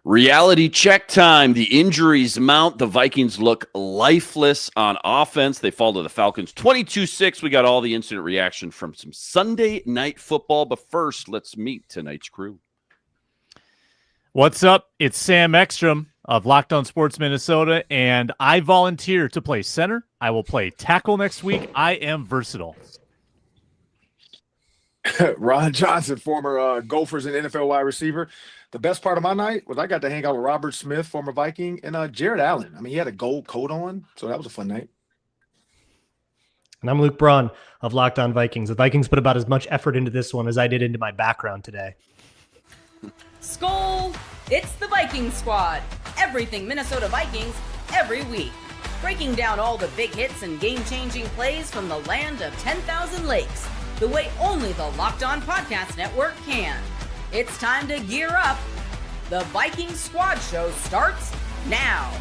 Reality check time. The injuries mount. The Vikings look lifeless on offense. They fall to the Falcons 22-6. We got all the instant reaction from some Sunday night football. But first, let's meet tonight's crew. What's up? It's Sam Ekstrom of Locked On Sports Minnesota, and I volunteer to play center. I will play tackle next week. I am versatile. Ron Johnson, former Gophers and NFL wide receiver. The best part of my night was I got to hang out with Robert Smith, former Viking, and Jared Allen. I mean, he had a gold coat on, so that was a fun night. And I'm Luke Braun of Locked On Vikings. The Vikings put about as much effort into this one as I did into my background today. Skol! It's the Viking Squad. Everything Minnesota Vikings, every week. Breaking down all the big hits and game-changing plays from the land of 10,000 lakes. The way only the Locked On Podcast Network can. It's time to gear up. The Viking Squad Show starts now.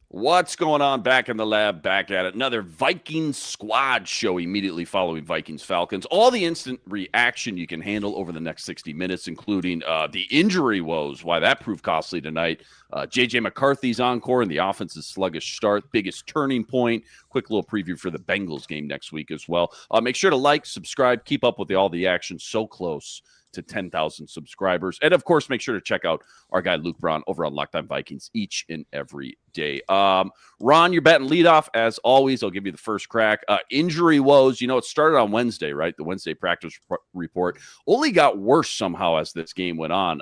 What's going on? Back in the lab, back at it. Another Vikings Squad Show immediately following Vikings Falcons. All the instant reaction you can handle over the next 60 minutes, including the injury woes, why that proved costly tonight. J.J. McCarthy's encore and the offense's sluggish start. Biggest turning point. Quick little preview for the Bengals game next week as well. Make sure to like, subscribe, keep up with all the action. So close to 10,000 subscribers. And, of course, make sure to check out our guy Luke Braun over on Locked On Vikings each and every day. Ron, you're batting leadoff. As always, I'll give you the first crack. Injury woes, it started on Wednesday, right? The Wednesday practice report only got worse somehow as this game went on.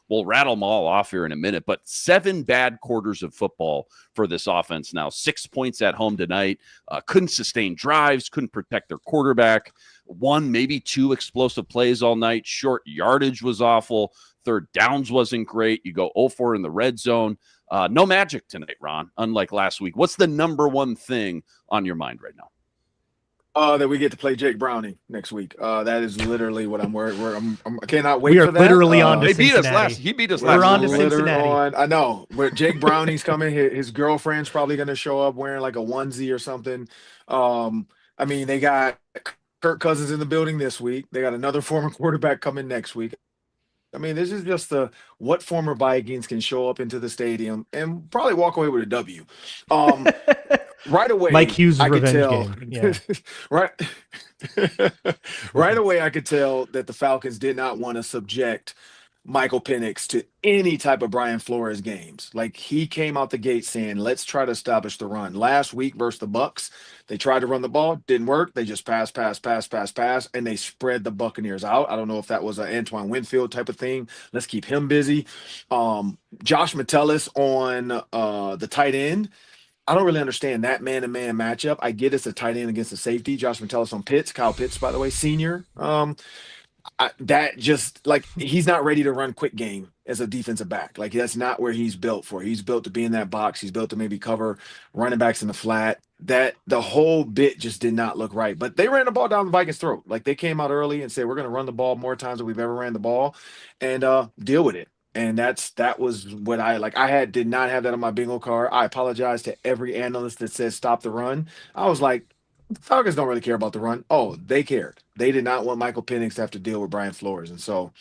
We'll rattle them all off here in a minute, but 7 bad quarters of football for this offense now. 6 points at home tonight. Couldn't sustain drives, couldn't protect their quarterback. 1, maybe 2 explosive plays all night. Short yardage was awful. Third downs wasn't great. You go 0-4 in the red zone. No magic tonight, Ron, unlike last week. What's the number one thing on your mind right now? That we get to play Jake Browning next week. That is literally what I'm worried. I cannot wait We are for that. literally on to He beat us We're last on to week. Cincinnati. I know, but Jake Browning's coming. His girlfriend's probably going to show up wearing like a onesie or something. I mean, they got Kirk Cousins in the building this week. They got another former quarterback coming next week. I mean, this is just what former Vikings can show up into the stadium and probably walk away with a W. Right away, Mike Hughes' I could revenge tell. game. Yeah. Right away, I could tell that the Falcons did not want to subject Michael Penix to any type of Brian Flores games. Like, he came out the gate saying, let's try to establish the run. Last week versus the Bucs, they tried to run the ball, didn't work. They just pass, and they spread the Buccaneers out. I don't know if that was an Antoine Winfield type of thing. Let's keep him busy. Josh Metellus on the tight end. I don't really understand that man-to-man matchup. I get it's a tight end against a safety. Josh Metellus on Pitts. Kyle Pitts, by the way, senior. That just, like, he's not ready to run quick game as a defensive back. Like, that's not where he's built for. He's built to be in that box. He's built to maybe cover running backs in the flat. That the whole bit just did not look right. But they ran the ball down the Vikings' throat. Like, they came out early and said, we're going to run the ball more times than we've ever ran the ball and deal with it. And that was what I did not have that on my bingo card. I apologize to every analyst that says stop the run. I was like, the Falcons don't really care about the run. Oh, they cared. They did not want Michael Penix to have to deal with Brian Flores. And so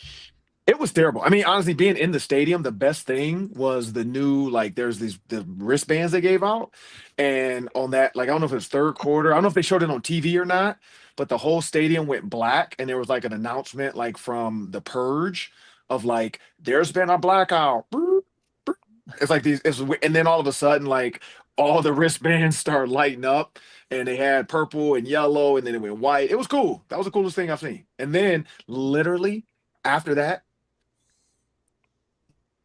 it was terrible. I mean, honestly, being in the stadium, the best thing was the new, there's the wristbands they gave out. And on that, I don't know if it was third quarter. I don't know if they showed it on TV or not, but the whole stadium went black. And there was an announcement from The Purge of there's been a blackout. It's like these, and then all of a sudden, all the wristbands start lighting up. And they had purple and yellow, and then it went white. It was cool. That was the coolest thing I've seen. And then, literally, after that,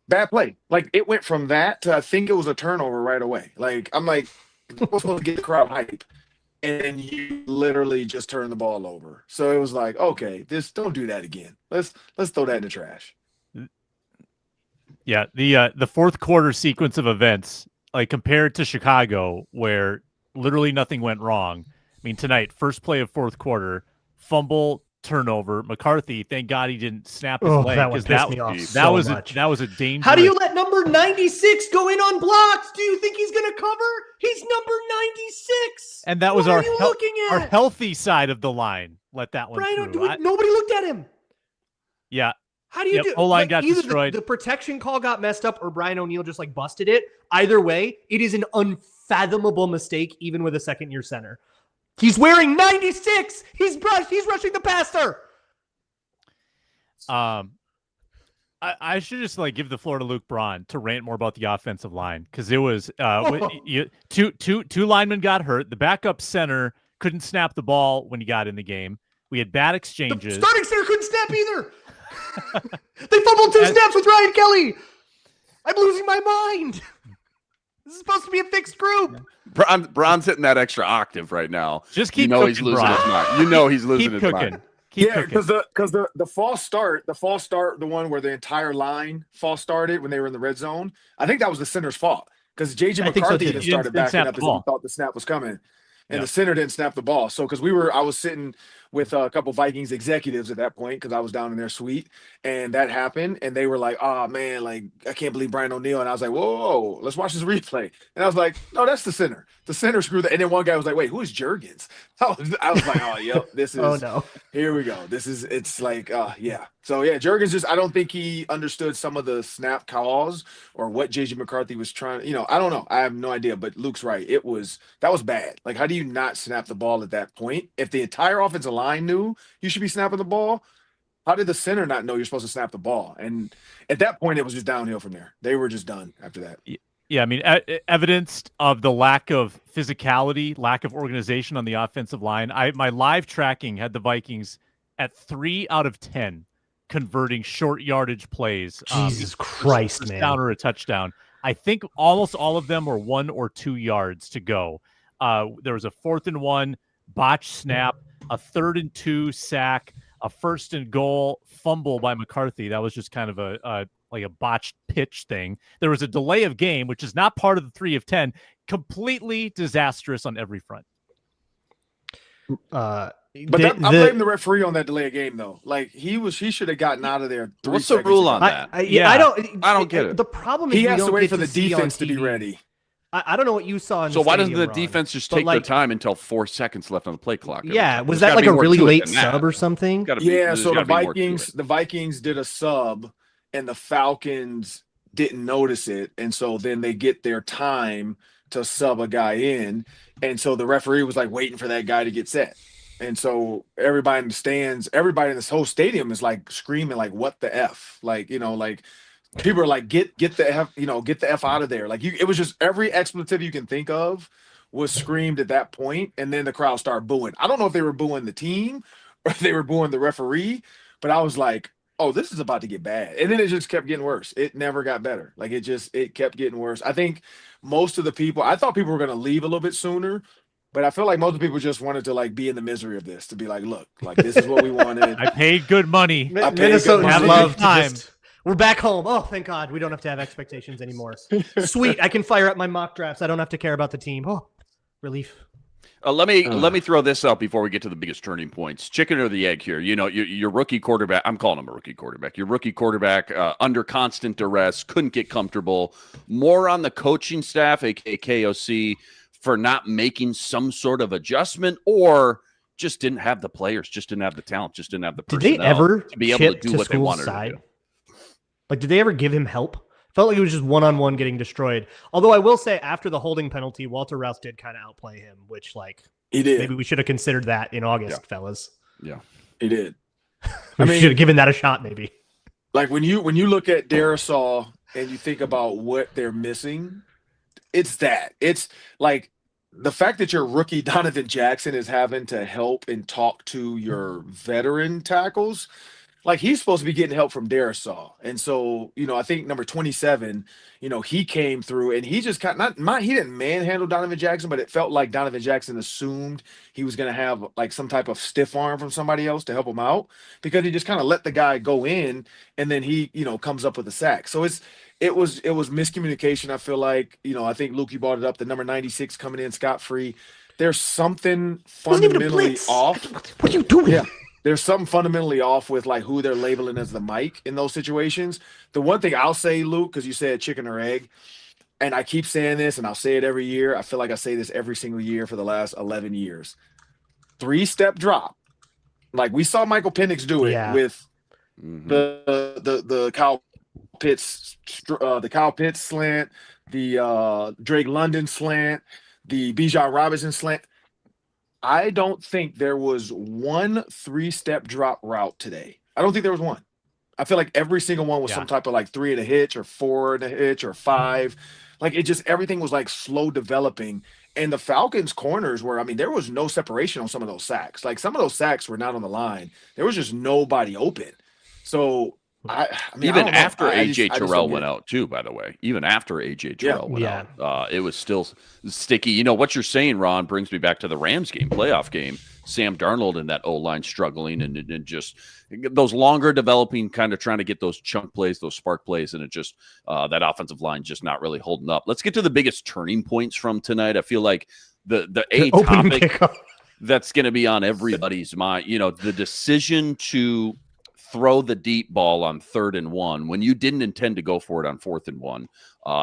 bad play. It went from that to I think it was a turnover right away. I'm like, we're supposed to get the crowd hype. And you literally just turned the ball over. So it was like, okay, don't do that again. Let's throw that in the trash. Yeah, the fourth quarter sequence of events, compared to Chicago, where literally nothing went wrong. I mean, tonight, first play of fourth quarter, fumble, turnover. McCarthy, thank God he didn't snap his leg. That would piss me off that so was much. That was a dangerous. How do you let number 96 go in on blocks? Do you think he's going to cover? He's number 96. And that was what our are you looking at? our healthy side of the line. Let that one Right, through. nobody looked at him. Yeah. How do you do? O-line got either destroyed. the protection call got messed up or Brian O'Neill just like busted it. Either way, it is an unfathomable mistake, even with a second-year center. He's wearing 96. He's rushing the passer. I should just like give the floor to Luke Braun to rant more about the offensive line, because it was two linemen got hurt. The backup center couldn't snap the ball when he got in the game. We had bad exchanges. The starting center couldn't snap either. They fumbled 2 snaps with Ryan Kelly. I'm losing my mind. This is supposed to be a fixed group. Braun's hitting that extra octave right now. Just keep he's cooking, losing Braun. his mind. You know he's losing Keep his cooking. mind. Yeah, because the false start, the one where the entire line false started when they were in the red zone, I think that was the center's fault, because JJ I think so, McCarthy too. even He started didn't backing snap up the as he ball. thought the snap was coming, and Yeah. the center didn't snap the ball. So because I was sitting with a couple Vikings executives at that point because I was down in their suite, and that happened, and they were like, "Oh man, like I can't believe Brian O'Neill," and I was like, "Whoa, let's watch this replay," and I was like, "No, that's the center. The center screwed that." And then one guy was like, "Wait, who is Jurgens?" I was like, "Oh, yep, this is." Oh no. Here we go. It's like, yeah. So yeah, Jurgens I don't think he understood some of the snap calls or what JJ McCarthy was trying. I don't know. I have no idea. But Luke's right. That was bad. Like, how do you not snap the ball at that point? If the entire offensive line knew you should be snapping the ball, how did the center not know you're supposed to snap the ball? And at that point, it was just downhill from there. They were just done after that. Yeah, I mean, evidence of the lack of physicality, lack of organization on the offensive line. My live tracking had the Vikings at 3 out of 10 converting short yardage plays. Jesus Christ, man. Down or a touchdown. I think almost all of them were 1 or 2 yards to go. There was a 4th and 1 botch snap, a 3rd and 2 sack, a 1st and goal fumble by McCarthy. That was just kind of a botched pitch thing. There was a delay of game, which is not part of the 3 of 10. Completely disastrous on every front. But I blame the referee on that delay of game, though. Like he should have gotten out of there. What's the rule on that? I don't get it. The problem is he has we to don't wait get for the see on defense to be TV. ready. I don't know what you saw in So the why doesn't stadium, the Ron, defense just but, take their like, time until 4 seconds left on the play clock? Yeah, was There's that gotta like be a more really to it late than that. sub or something? Yeah, so there's gotta be more to the Vikings did a sub, and the Falcons didn't notice it, and so then they get their time to sub a guy in, and so the referee was like waiting for that guy to get set, and so everybody in the stands, everybody in this whole stadium is like screaming like, "What the f?" Like, like people are like, "Get the f, get the f out of there!" Like it was just every expletive you can think of was screamed at that point, and then the crowd started booing. I don't know if they were booing the team or if they were booing the referee, but I was like, oh, this is about to get bad. And then it just kept getting worse. It never got better. Like it kept getting worse. I think most of the people, I thought people were going to leave a little bit sooner, but I feel like most of the people just wanted to like be in the misery of this, to be like, look, like this is what we wanted. I paid good money. Minnesota Have a love good time. we're back home. Oh, thank God. We don't have to have expectations anymore. Sweet. I can fire up my mock drafts. I don't have to care about the team. Oh, relief. Let me throw this out before we get to the biggest turning points. Chicken or the egg here. Your rookie quarterback. I'm calling him a rookie quarterback. Your rookie quarterback under constant duress, couldn't get comfortable. More on the coaching staff, aka KOC, for not making some sort of adjustment, or just didn't have the players, just didn't have the talent, just didn't have the personnel. Did they ever to be able to chip do to what they School's wanted side? to do? Like, did they ever give him help? Felt like it was just one-on-one getting destroyed. Although I will say, after the holding penalty, Walter Rouse did kind of outplay him, which, like, He did. maybe we should have considered that in August, fellas. Yeah, He did. We should have given that a shot, maybe. Like when you look at Darisaw and you think about what they're missing, it's that. It's like the fact that your rookie Donovan Jackson is having to help and talk to your veteran tackles. Like he's supposed to be getting help from Darisaw. And so, I think number 27, he came through and he just he didn't manhandle Donovan Jackson, but it felt like Donovan Jackson assumed he was going to have like some type of stiff arm from somebody else to help him out, because he just kind of let the guy go in and then he, comes up with a sack. So it was miscommunication. I feel like, I think Lukey brought it up, the number 96 coming in scot-free. There's something fundamentally off. What are you doing? Yeah. There's something fundamentally off with like who they're labeling as the mic in those situations. The one thing I'll say, Luke, because you said chicken or egg, and I keep saying this and I'll say it every year. I feel like I say this every single year for the last 11 years. 3-step drop. Like we saw Michael Penix do it with Mhm. The Kyle Pitts slant, the Drake London slant, the Bijan Robinson slant. I don't think there was one 3-step drop route today. I don't think there was one. I feel like every single one was some type of like 3 and a hitch or 4 and a hitch or 5. Like it just everything was like slow developing. And the Falcons corners were, I mean, there was no separation on some of those sacks. Like some of those sacks were not on the line. There was just nobody open. So I mean, even I don't know. after I AJ just Terrell don't get went it. out too, by the way, even after AJ Yeah. Terrell went out, it was still sticky. You know what you're saying, Ron, brings me back to the Rams game, playoff game. Sam Darnold and that O-line struggling and just those longer developing, kind of trying to get those chunk plays, those spark plays, and it just that offensive line just not really holding up. Let's get to the biggest turning points from tonight. I feel like the Opening topic kickoff. that's going to be on everybody's mind. You know, the decision to throw the deep ball on 3rd and 1 when you didn't intend to go for it on 4th and 1.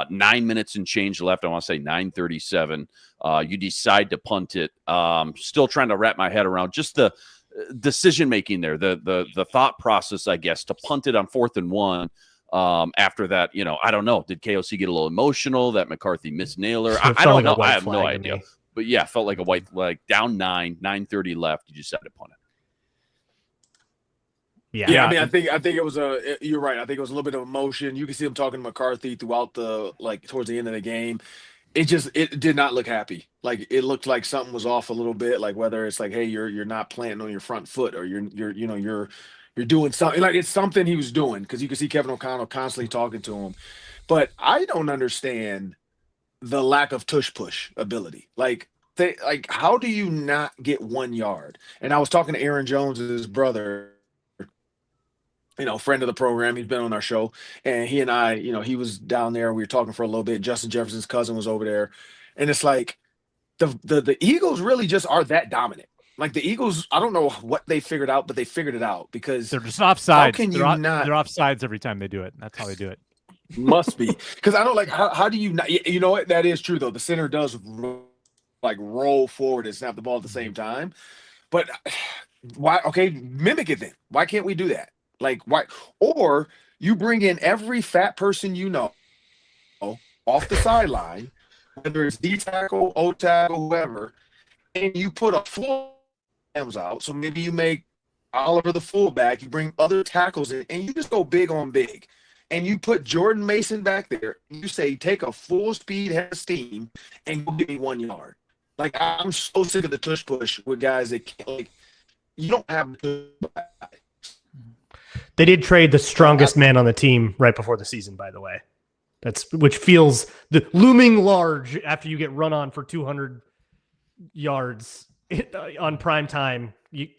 9 minutes and change left. I want to say 9:37. You decide to punt it. Still trying to wrap my head around just the decision making there, the thought process, I guess, to punt it on 4th and 1. After that, you know, I don't know. Did KOC get a little emotional that McCarthy missed Naylor? I don't know. I have no idea. But yeah, felt like a white flag. Down 9:30 left. You just had to punt it. Yeah, I mean, I think it was you're right. I think it was a little bit of emotion. You can see him talking to McCarthy throughout towards the end of the game. It did not look happy. Like it looked like something was off a little bit. Like whether it's like, hey, you're not planting on your front foot, or you're doing something. Like it's something he was doing, because you can see Kevin O'Connell constantly talking to him. But I don't understand the lack of tush push ability. Like how do you not get 1 yard? And I was talking to Aaron Jones, his brother, friend of the program. He's been on our show, and he and I, he was down there. We were talking for a little bit. Justin Jefferson's cousin was over there, and it's like the Eagles really just are that dominant. Like the Eagles, I don't know what they figured out, but they figured it out, because they're just offsides. How can they're not? They're offsides every time they do it. That's how they do it. Must be, because I don't like how do you not? You know what? That is true though. The center does roll forward and snap the ball at the same time, but why? Okay, mimic it then. Why can't we do that? Like why? Or you bring in every fat person off the sideline, whether it's D tackle, O tackle, whoever, and you put a full out. So maybe you make Oliver the fullback. You bring other tackles in, and you just go big on big. And you put Jordan Mason back there. You say take a full speed head of steam and go give me 1 yard. Like I'm so sick of the tush push with guys that can't. Like you don't have. They did trade the strongest man on the team right before the season, by the way. Which feels looming large after you get run on for 200 yards on prime time.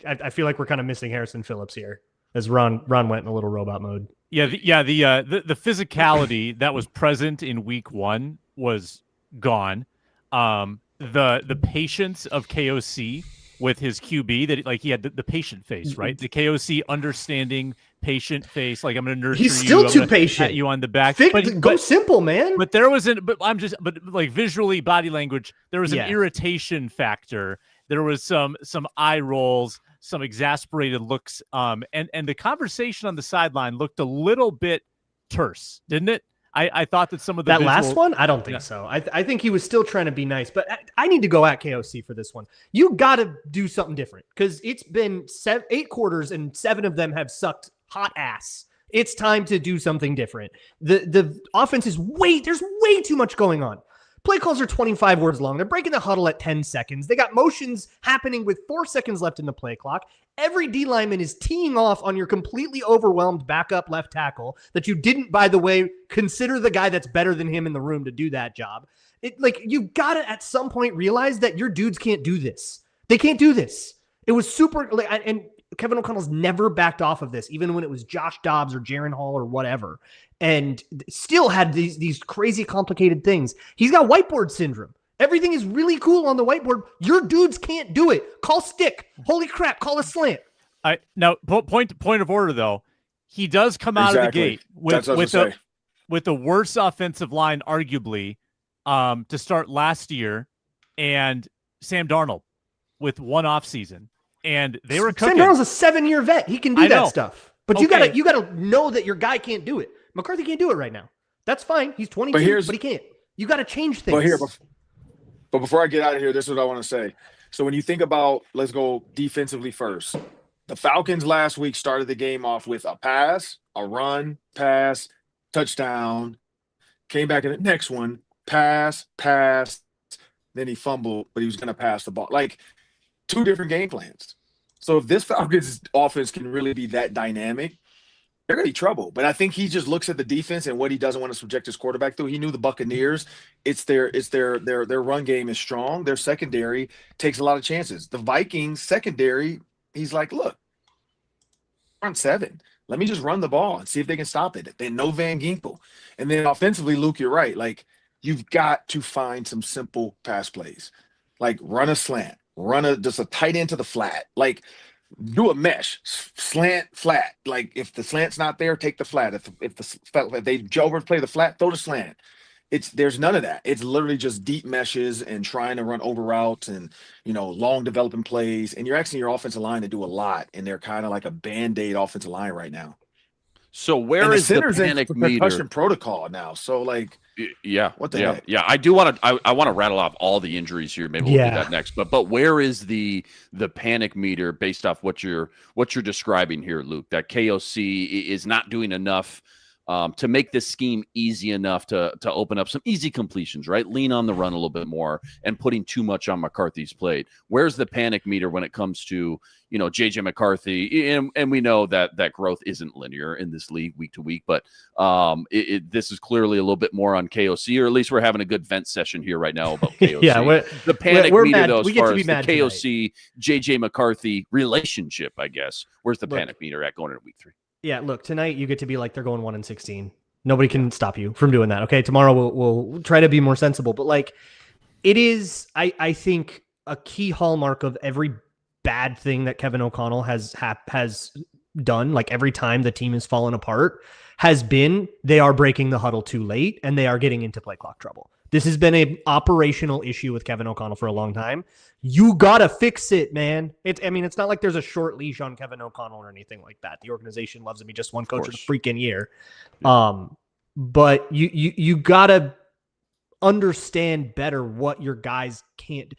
I feel like we're kind of missing Harrison Phillips here, as Ron went in a little robot mode. Yeah, the physicality that was present in week 1 was gone. The patience of KOC with his QB, that like he had the patient face, right? The KOC understanding patient face, like I'm going to nurture you. He's still too patient. Pat you on the back. Go simple, man. But there was but like visually, body language, there was an irritation factor. There was some eye rolls, some exasperated looks, and the conversation on the sideline looked a little bit terse, didn't it? I thought that some of the last one, I don't think so. I think he was still trying to be nice, but I need to go at KOC for this one. You got to do something different, because it's been 8 quarters and 7 of them have sucked hot ass. It's time to do something different. The offense is there's way too much going on. Play calls are 25 words long. They're breaking the huddle at 10 seconds. They got motions happening with 4 seconds left in the play clock. Every D lineman is teeing off on your completely overwhelmed backup left tackle that you didn't, by the way, consider the guy that's better than him in the room to do that job. You got to at some point realize that your dudes can't do this. They can't do this. It was super, and Kevin O'Connell's never backed off of this, even when it was Josh Dobbs or Jaron Hall or whatever, and still had these crazy complicated things. He's got whiteboard syndrome. Everything is really cool on the whiteboard. Your dudes can't do it. Call stick. Holy crap. Call a slant. Now, point of order, though. He does come out of the gate with the worst offensive line, arguably, to start last year, and Sam Darnold with one offseason. And they were cooking. Sam Darnold's a 7-year vet. He can do that stuff. But you Okay. gotta know that your guy can't do it. McCarthy can't do it right now. That's fine. He's 22, but he can't. You got to change things. But before I get out of here, this is what I want to say. So when you think about, let's go defensively first. The Falcons last week started the game off with a pass, a run, pass, touchdown. Came back in the next one, pass. Then he fumbled, but he was going to pass the ball. Like 2 different game plans. So if this Falcons offense can really be that dynamic, they're going to be trouble. But I think he just looks at the defense and what he doesn't want to subject his quarterback to. He knew the Buccaneers, their run game is strong. Their secondary takes a lot of chances. The Vikings secondary, he's like, look, front 7. Let me just run the ball and see if they can stop it. Then no Van Ginkel. And then offensively, Luke, you're right. Like, you've got to find some simple pass plays. Like run a slant, just a tight end to the flat. Like do a mesh, slant, flat. Like if the slant's not there, take the flat. If they overplay the flat, throw the slant. There's none of that. It's literally just deep meshes and trying to run over routes and, long developing plays. And you're asking your offensive line to do a lot, and they're kind of like a Band-Aid offensive line right now. So where is the panic meter? Concussion protocol now. So what the heck? Yeah. I do want to. I want to rattle off all the injuries here. Maybe we'll do that next. But where is the panic meter based off what you're describing here, Luke? That KOC is not doing enough to make this scheme easy enough to open up some easy completions, right? Lean on the run a little bit more and putting too much on McCarthy's plate. Where's the panic meter when it comes to, JJ McCarthy? And we know that growth isn't linear in this league week to week, but this is clearly a little bit more on KOC, or at least we're having a good vent session here right now about KOC. The panic meter, mad. though, as far as the KOC, JJ McCarthy relationship, I guess. Where's the panic meter at going into week 3? Yeah, look, tonight you get to be like, they're going 1-16. Nobody can stop you from doing that. Okay, tomorrow we'll try to be more sensible. But it is, I think, a key hallmark of every bad thing that Kevin O'Connell has done. Like every time the team has fallen apart, has been they are breaking the huddle too late and they are getting into play clock trouble. This has been an operational issue with Kevin O'Connell for a long time. You gotta fix it, man. It's not like there's a short leash on Kevin O'Connell or anything like that. The organization loves him. He just one coach of the freaking year. Yeah. But you gotta understand better what your guys can't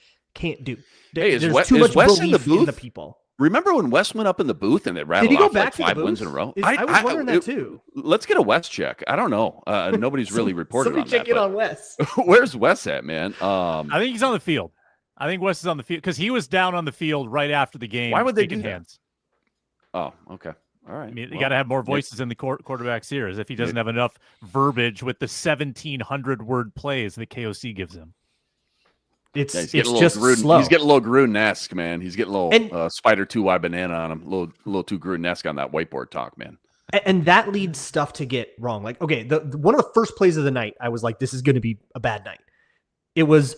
do. Hey, there's too much Wes belief in the people. Remember when Wes went up in the booth and they rattled off like 5 wins in a row? I was wondering that too. Let's get a Wes check. I don't know. Nobody's really reported on that. Somebody check in on Wes. Where's Wes at, man? I think he's on the field. I think Wes is on the field because he was down on the field right after the game. Why would they do that? Hands. Oh, okay. All right. You got to have more voices in the quarterback's ear, as if he doesn't have enough verbiage with the 1,700 word plays that KOC gives him. It's just Gruden, slow. He's getting a little Gruden-esque, man. He's getting a little Spider 2Y banana on him. A little too Gruden-esque on that whiteboard talk, man. And that leads stuff to get wrong. Like, okay, one of the first plays of the night, I was like, this is going to be a bad night. It was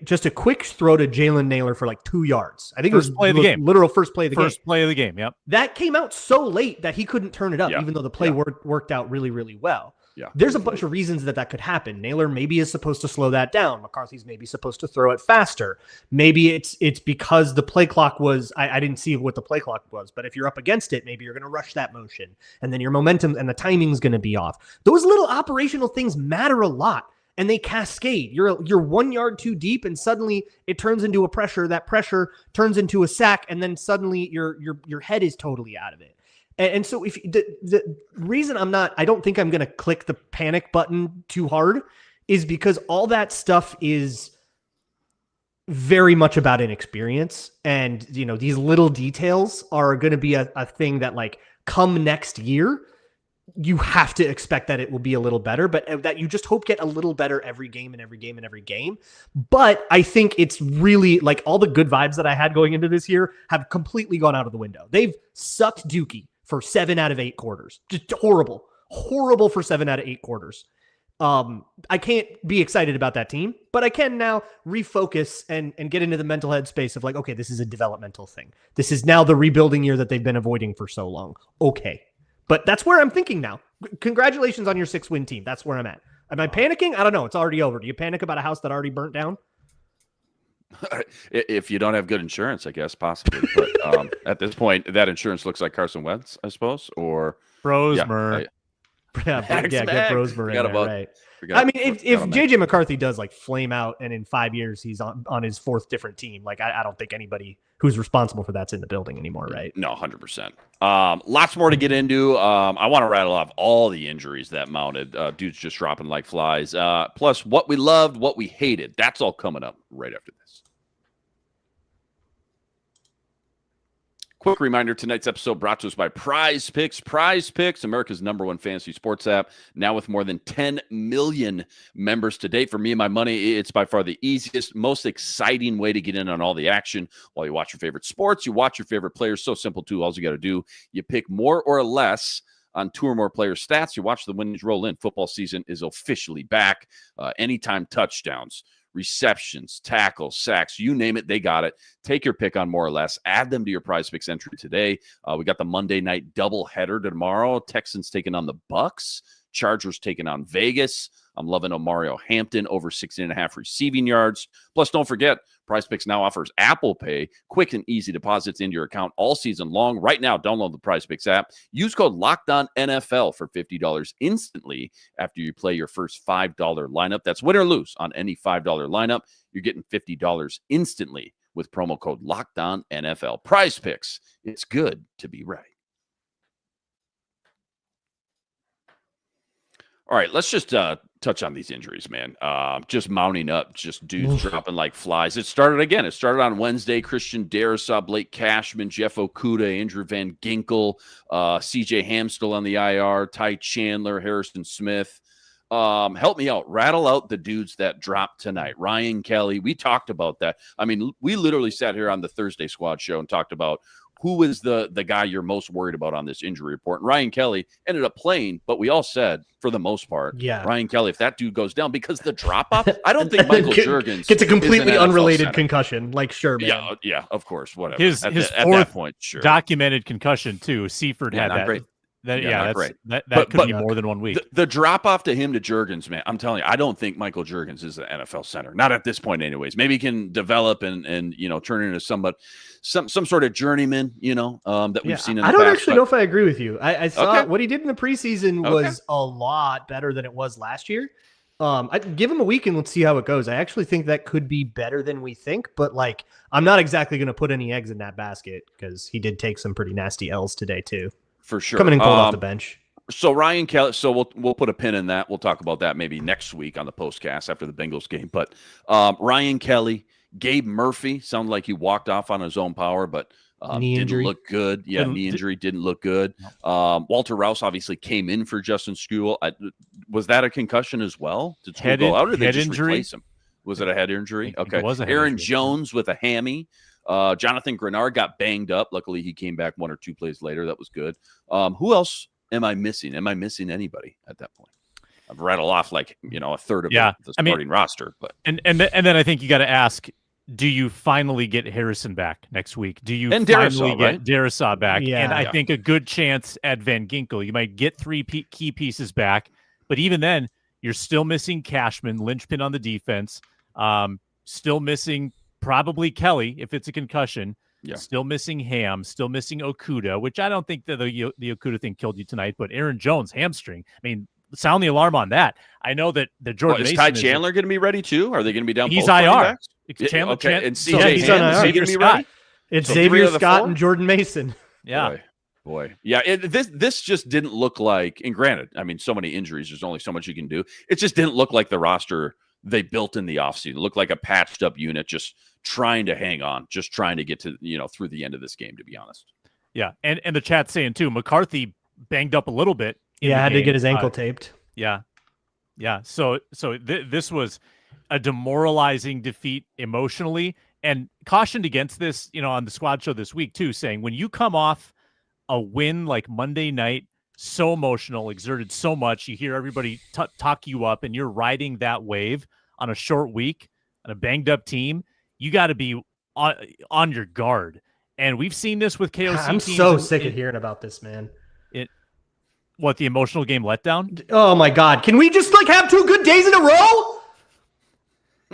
just a quick throw to Jalen Naylor for 2 yards. I think first it was play of the game. Literal first play of the game. First play of the game, yep. That came out so late that he couldn't turn it up, even though the play worked out really, really well. Yeah. There's a bunch of reasons that could happen. Naylor maybe is supposed to slow that down. McCarthy's maybe supposed to throw it faster. Maybe it's because the play clock was, I didn't see what the play clock was, but if you're up against it, maybe you're going to rush that motion and then your momentum and the timing's going to be off. Those little operational things matter a lot and they cascade. You're 1 yard too deep and suddenly it turns into a pressure. That pressure turns into a sack and then suddenly your head is totally out of it. And so if the reason I don't think I'm going to click the panic button too hard is because all that stuff is very much about inexperience. And, these little details are going to be a thing that come next year, you have to expect that it will be a little better, but that you just hope get a little better every game and every game and every game. But I think it's really all the good vibes that I had going into this year have completely gone out of the window. They've sucked Dookie for 7 out of 8 quarters. Just horrible for 7 out of 8 quarters. I can't be excited about that team, but I can now refocus and get into the mental headspace of okay, this is a developmental thing. This is now the rebuilding year that they've been avoiding for so long. Okay. But that's where I'm thinking now. Congratulations on your 6-win team. That's where I'm at. Am I panicking? I don't know. It's already over. Do you panic about a house that already burnt down? If you don't have good insurance, I guess possibly. But at this point, that insurance looks like Carson Wentz, I suppose, or Brosmer. Get Brosmer in there, right? I mean, if JJ McCarthy does like flame out and in 5 years he's on his fourth different team, like I don't think anybody who's responsible for that's in the building anymore, right? No, 100%. Lots more to get into. I want to rattle off all the injuries that mounted. Dudes just dropping like flies. Plus, what we loved, what we hated. That's all coming up right after this. Quick reminder, tonight's episode brought to us by Prize Picks. Prize Picks, America's #1 fantasy sports app, now with more than 10 million members to date. For me and my money, it's by far the easiest, most exciting way to get in on all the action while you watch your favorite sports, you watch your favorite players. So simple, too. All you got to do, you pick more or less on 2 or more player stats. You watch the winnings roll in. Football season is officially back. Anytime touchdowns, receptions, tackles, sacks, you name it, they got it. Take your pick on more or less. Add them to your Prize Picks entry today. We got the Monday night doubleheader tomorrow. Texans taking on the Bucks. Chargers taking on Vegas. I'm loving Omario Hampton over 16.5 receiving yards. Plus, don't forget, Prize Picks now offers Apple Pay, quick and easy deposits into your account all season long. Right now, download the Prize Picks app. Use code LOCKEDONNFL for $50 instantly after you play your first $5 lineup. That's win or lose on any $5 lineup. You're getting $50 instantly with promo code LOCKEDONNFL. Prize Picks. It's good to be right. All right, let's just touch on these injuries, man. Just mounting up, just dudes dropping like flies. It started again. It started on Wednesday. Christian Darrisaw, Blake Cashman, Jeff Okudah, Andrew Van Ginkel, CJ Ham still on the IR, Ty Chandler, Harrison Smith. Help me out. Rattle out the dudes that dropped tonight. Ryan Kelly, we talked about that. I mean, we literally sat here on the Thursday Squad show and talked about who is the guy you're most worried about on this injury report. And Ryan Kelly ended up playing, but we all said, for the most part, Ryan Kelly, if that dude goes down, because the drop-off, I don't think Michael Juergens gets a completely unrelated concussion. Like, sure, man. Yeah, of course, whatever. His at fourth that point, sure. documented concussion, too. Seifert had that. Great. That but could be more than 1 week. The drop off to him to Juergens, man, I'm telling you, I don't think Michael Juergens is the NFL center. Not at this point, anyways. Maybe he can develop and turn into some sort of journriman, that we've seen in the past. I don't actually know if I agree with you. I saw what he did in the preseason was a lot better than it was last year. I'd give him a week and let's see how it goes. I actually think that could be better than we think, but like, I'm not exactly going to put any eggs in that basket because he did take some pretty nasty L's today too. For sure. Coming in cold off the bench. So Ryan Kelly, so we'll put a pin in that. We'll talk about that maybe next week on the postcast after the Bengals game. But Ryan Kelly, Gabe Murphy, sounded like he walked off on his own power, but didn't look good. Yeah, knee injury didn't look good. Walter Rouse obviously came in for Justin Skule. Was that a concussion as well? Did Skule go out or did they just replace him? Was it a head injury? Okay. Aaron Jones with a hammy. Jonathan Grenard got banged up. Luckily, he came back 1 or 2 plays later. That was good. Who else am I missing? Am I missing anybody at that point? I've rattled off like a third of the starting roster. But and then I think you got to ask: do you finally get Harrison back next week? Do you finally get Darrisaw back? Yeah. And I think a good chance at Van Ginkel. You might get 3 key pieces back, but even then, you're still missing Cashman, linchpin on the defense. Still missing. Probably Kelly, if it's a concussion. Yeah. Still missing Ham. Still missing Okudah, which I don't think that the Okudah thing killed you tonight. But Aaron Jones, hamstring. I mean, sound the alarm on that. I know that the Jordan Mason is Ty Chandler going to be ready too? Are they going to be down? He's IR. Chandler, and CJ he's on IR. Xavier Scott. It's Xavier Scott and Jordan Mason. Yeah. Boy. Yeah, this just didn't look like, and granted, I mean, so many injuries, there's only so much you can do. It just didn't look like the roster they built in the offseason. It looked like a patched up unit, just trying to hang on, just trying to get to, through the end of this game, to be honest. Yeah. And the chat's saying too, McCarthy banged up a little bit. Had to get his ankle taped. Yeah. So this was a demoralizing defeat emotionally, and cautioned against this, on the squad show this week too, saying when you come off a win like Monday night, so emotional, exerted so much, you hear everybody talk you up, and you're riding that wave on a short week on a banged up team. You got to be on your guard. And we've seen this with KOC I'm teams. So sick of hearing about this, man. What, the emotional game letdown? Oh my God. Can we just have 2 good days in a row?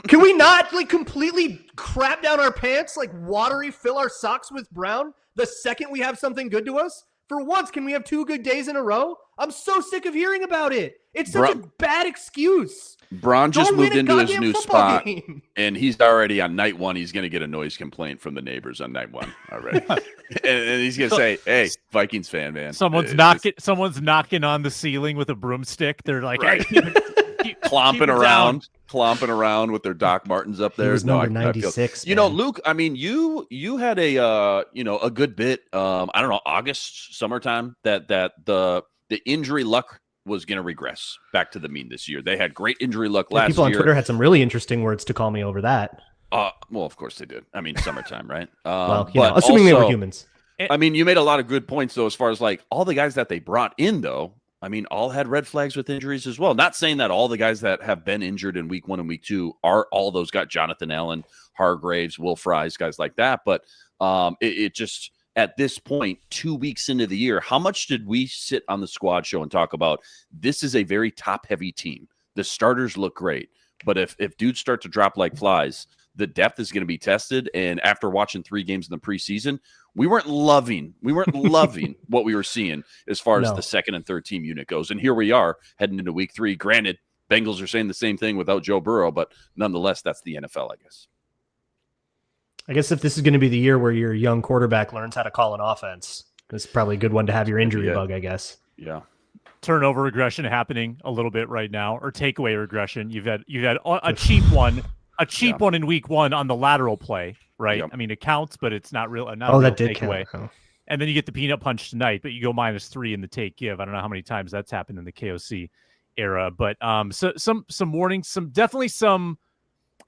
Can we not like completely crap down our pants, like watery fill our socks with brown the second we have something good to us? For once, can we have 2 good days in a row? I'm so sick of hearing about it. It's such a bad excuse. Braun just moved into his new spot, game. and he's already on night 1. He's going to get a noise complaint from the neighbors on night 1 already, and he's going to say, "Hey, Vikings fan, man, someone's knocking on the ceiling with a broomstick. They're like, right. Clomping around with their Doc Martens up there." He was number 96. You know, Luke, I mean, you had a a good bit, I don't know, August, summertime, that the injury luck was going to regress back to the mean this year. They had great injury luck last year. People on Twitter had some really interesting words to call me over that. Well, of course they did. I mean, summertime, right? Well, assuming they were humans. I mean, you made a lot of good points, though, as far as like all the guys that they brought in, though. I mean, all had red flags with injuries as well. Not saying that all the guys that have been injured in week 1 and week 2 are all those guys, Jonathan Allen, Hargraves, Will Fries, guys like that. But it just, at this point, 2 weeks into the year, how much did we sit on the squad show and talk about this is a very top-heavy team? The starters look great. But if dudes start to drop like flies, the depth is going to be tested. And after watching 3 games in the preseason, we weren't loving what we were seeing as far as the second and third team unit goes. And here we are heading into week 3. Granted, Bengals are saying the same thing without Joe Burrow, but nonetheless, that's the NFL, I guess. I guess if this is going to be the year where your young quarterback learns how to call an offense, it's probably a good one to have your injury bug, I guess. Yeah. Turnover regression happening a little bit right now, or takeaway regression. You've had a cheap one. One in week 1 on the lateral play, right? Yep. I mean, it counts, but it's not real. That did takeaway. Count. And then you get the peanut punch tonight, but you go -3 in the take give. I don't know how many times that's happened in the KOC era, but so some warnings, definitely some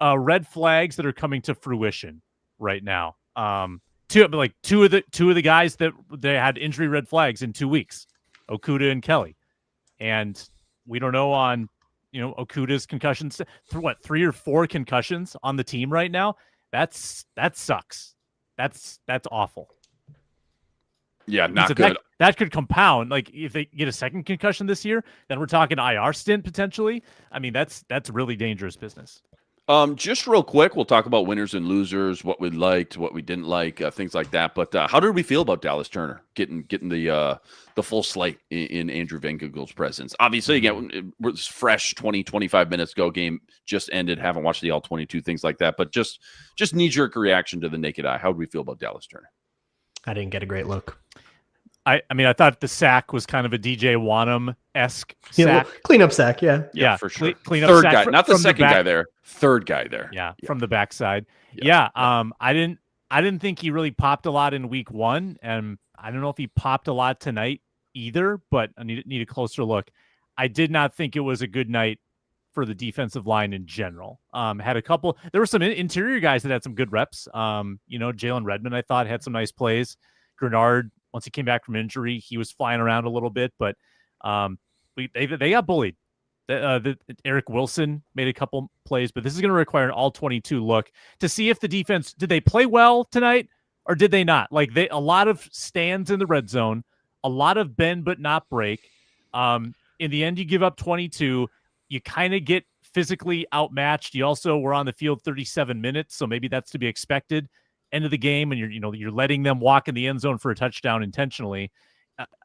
red flags that are coming to fruition right now. Two of the guys that they had injury red flags in 2 weeks, Okudah and Kelly, and we don't know on. Okudah's concussions, 3 or 4 concussions on the team right now. That sucks. That's awful. Yeah, not good. That could compound. Like if they get a second concussion this year, then we're talking IR stint potentially. I mean, that's really dangerous business. Just real quick, we'll talk about winners and losers, what we liked, what we didn't like, things like that. But how did we feel about Dallas Turner getting the full slate in Andrew Van Ginkel's presence? Obviously, again, it was fresh 20-25 minutes ago. Game just ended. Haven't watched the all 22, things like that. But just knee-jerk reaction to the naked eye. How did we feel about Dallas Turner? I didn't get a great look. I mean, I thought the sack was kind of a DJ Wanham-esque sack. Cleanup sack, yeah, for sure. Clean up third sack guy, not the second guy there. Third guy there. Yeah, from the backside. Yeah. I didn't think he really popped a lot in week 1, and I don't know if he popped a lot tonight either. But I need a closer look. I did not think it was a good night for the defensive line in general. Had a couple. There were some interior guys that had some good reps. Jalen Redmond, I thought, had some nice plays. Grenard, once he came back from injury, he was flying around a little bit, but they got bullied. Eric Wilson made a couple plays, but this is going to require an all 22 look to see if the defense, did they play well tonight or did they not? Like a lot of stands in the red zone, a lot of bend but not break. In the end, you give up 22. You kind of get physically outmatched. You also were on the field 37 minutes, so maybe that's to be expected. End of the game, and you're letting them walk in the end zone for a touchdown intentionally.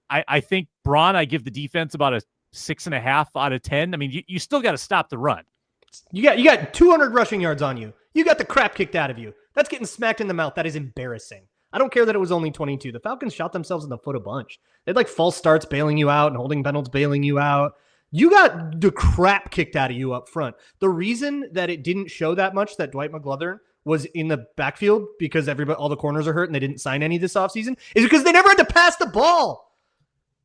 I think Braun, I give the defense about a 6.5 out of 10. I mean, you still got to stop the run. You got 200 rushing yards on you. You got the crap kicked out of you. That's getting smacked in the mouth. That is embarrassing. I don't care that it was only 22. The Falcons shot themselves in the foot a bunch. They had like false starts bailing you out and holding penalties bailing you out. You got the crap kicked out of you up front. The reason that it didn't show that much that Dwight McGlothern was in the backfield because all the corners are hurt and they didn't sign any this offseason is because they never had to pass the ball.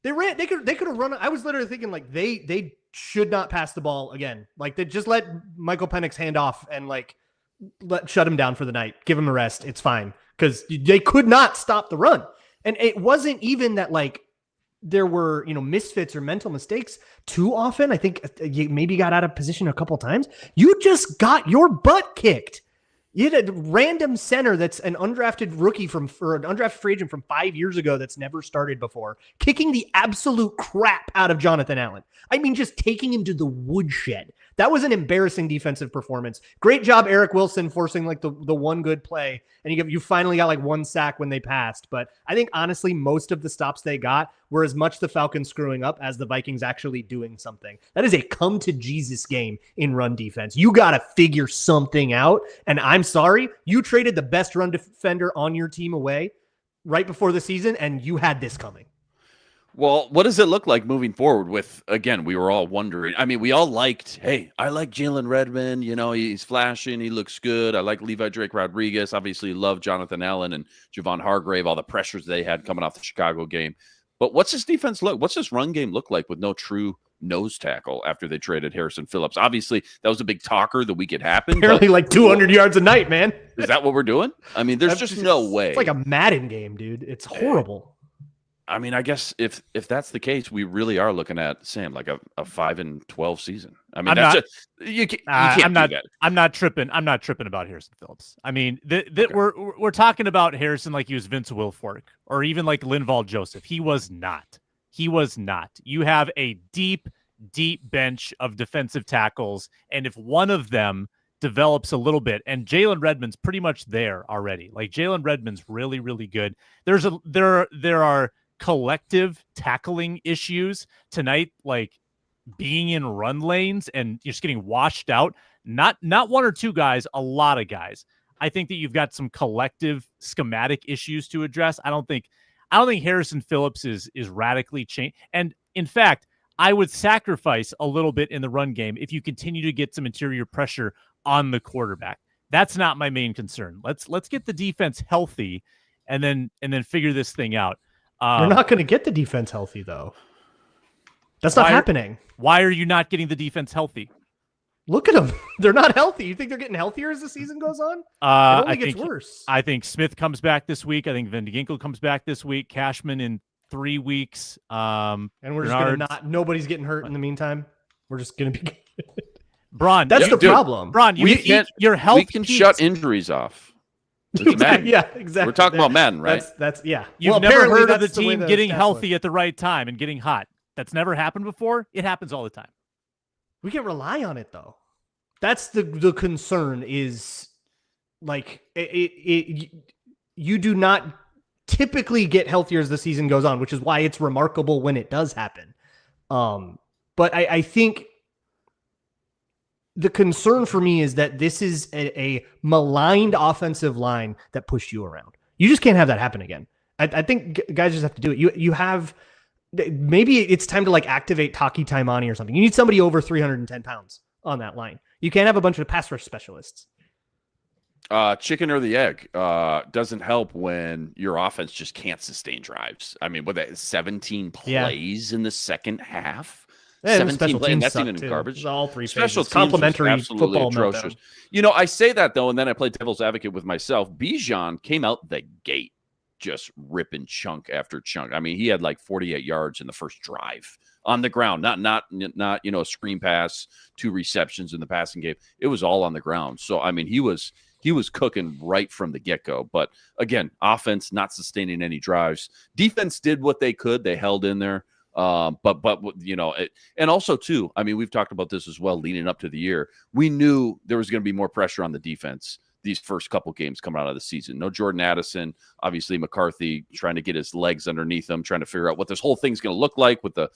They could have run. I was literally thinking like they should not pass the ball again. Like they just let Michael Penix hand off and shut him down for the night. Give him a rest. It's fine because they could not stop the run. And it wasn't even that there were, misfits or mental mistakes too often. I think you maybe got out of position a couple times. You just got your butt kicked. You had a random center that's an undrafted rookie or an undrafted free agent from 5 years ago that's never started before, kicking the absolute crap out of Jonathan Allen. I mean, just taking him to the woodshed. That was an embarrassing defensive performance. Great job, Eric Wilson, forcing like the one good play, and you finally got like one sack when they passed. But I think honestly, most of the stops they got were as much the Falcons screwing up as the Vikings actually doing something. That is a come to Jesus game in run defense. You got to figure something out. And I'm sorry, you traded the best run defender on your team away right before the season, and you had this coming. Well, what does it look like moving forward with, again, we were all wondering. I mean, we all liked, hey, I like Jalen Redmond. You know, he's flashing. He looks good. I like Levi Drake Rodriguez. Obviously, love Jonathan Allen and Javon Hargrave, all the pressures they had coming off the Chicago game. But what's this defense look? What's this run game look like with no true nose tackle after they traded Harrison Phillips? Obviously, that was a big talker the week it happened. Apparently like 200 yards a night, man. Is that what we're doing? I mean, there's just no way. It's like a Madden game, dude. It's horrible. I mean, I guess if that's the case, we really are looking at, Sam, like a 5-12 season. I mean, you can't do that. I'm not tripping about Harrison Phillips. I mean, we're talking about Harrison like he was Vince Wilfork or even like Linval Joseph. He was not. You have a deep bench of defensive tackles, and if one of them develops a little bit, and Jalen Redmond's pretty much there already. Like Jalen Redmond's really, really good. There are collective tackling issues tonight, like being in run lanes and just getting washed out. Not one or two guys, a lot of guys. I think that you've got some collective schematic issues to address. I don't think Harrison Phillips is radically changed. And in fact, I would sacrifice a little bit in the run game if you continue to get some interior pressure on the quarterback. That's not my main concern. Let's get the defense healthy and then figure this thing out. You're not going to get the defense healthy, though. That's not happening. Why are you not getting the defense healthy? Look at them. They're not healthy. You think they're getting healthier as the season goes on? It only gets worse. I think Smith comes back this week. I think Van de Ginkel comes back this week. Cashman in 3 weeks. And we're just going to nobody's getting hurt in the meantime. We're just going to be Braun. That's the problem. Braun, your health. We can shut injuries off. Yeah, exactly. We're talking about Madden, right? That's yeah. You've never heard of the team getting healthy at the right time and getting hot. That's never happened before. It happens all the time. We can rely on it though. That's the concern is like you do not typically get healthier as the season goes on, which is why it's remarkable when it does happen. But I think the concern for me is that this is a maligned offensive line that pushed you around. You just can't have that happen again. I think guys just have to do it. You have, maybe it's time to like activate Taki Taimani or something. You need somebody over 310 pounds on that line. You can't have a bunch of pass rush specialists. Chicken or the egg doesn't help when your offense just can't sustain drives. I mean, what that 17 plays in the second half. Yeah, 17 plays, and that's even in garbage. All three special phases. Complimentary football atrocious. You know, I say that though, and then I play devil's advocate with myself. Bijan came out the gate just ripping chunk after chunk. I mean, he had like 48 yards in the first drive on the ground, not a screen pass, 2 receptions in the passing game. It was all on the ground. So I mean, he was cooking right from the get-go. But again, offense not sustaining any drives. Defense did what they could. They held in there. But you know, and also too, I mean, we've talked about this as well leading up to the year. We knew there was going to be more pressure on the defense these first couple games coming out of the season. No Jordan Addison, obviously McCarthy trying to get his legs underneath him, trying to figure out what this whole thing's going to look like with the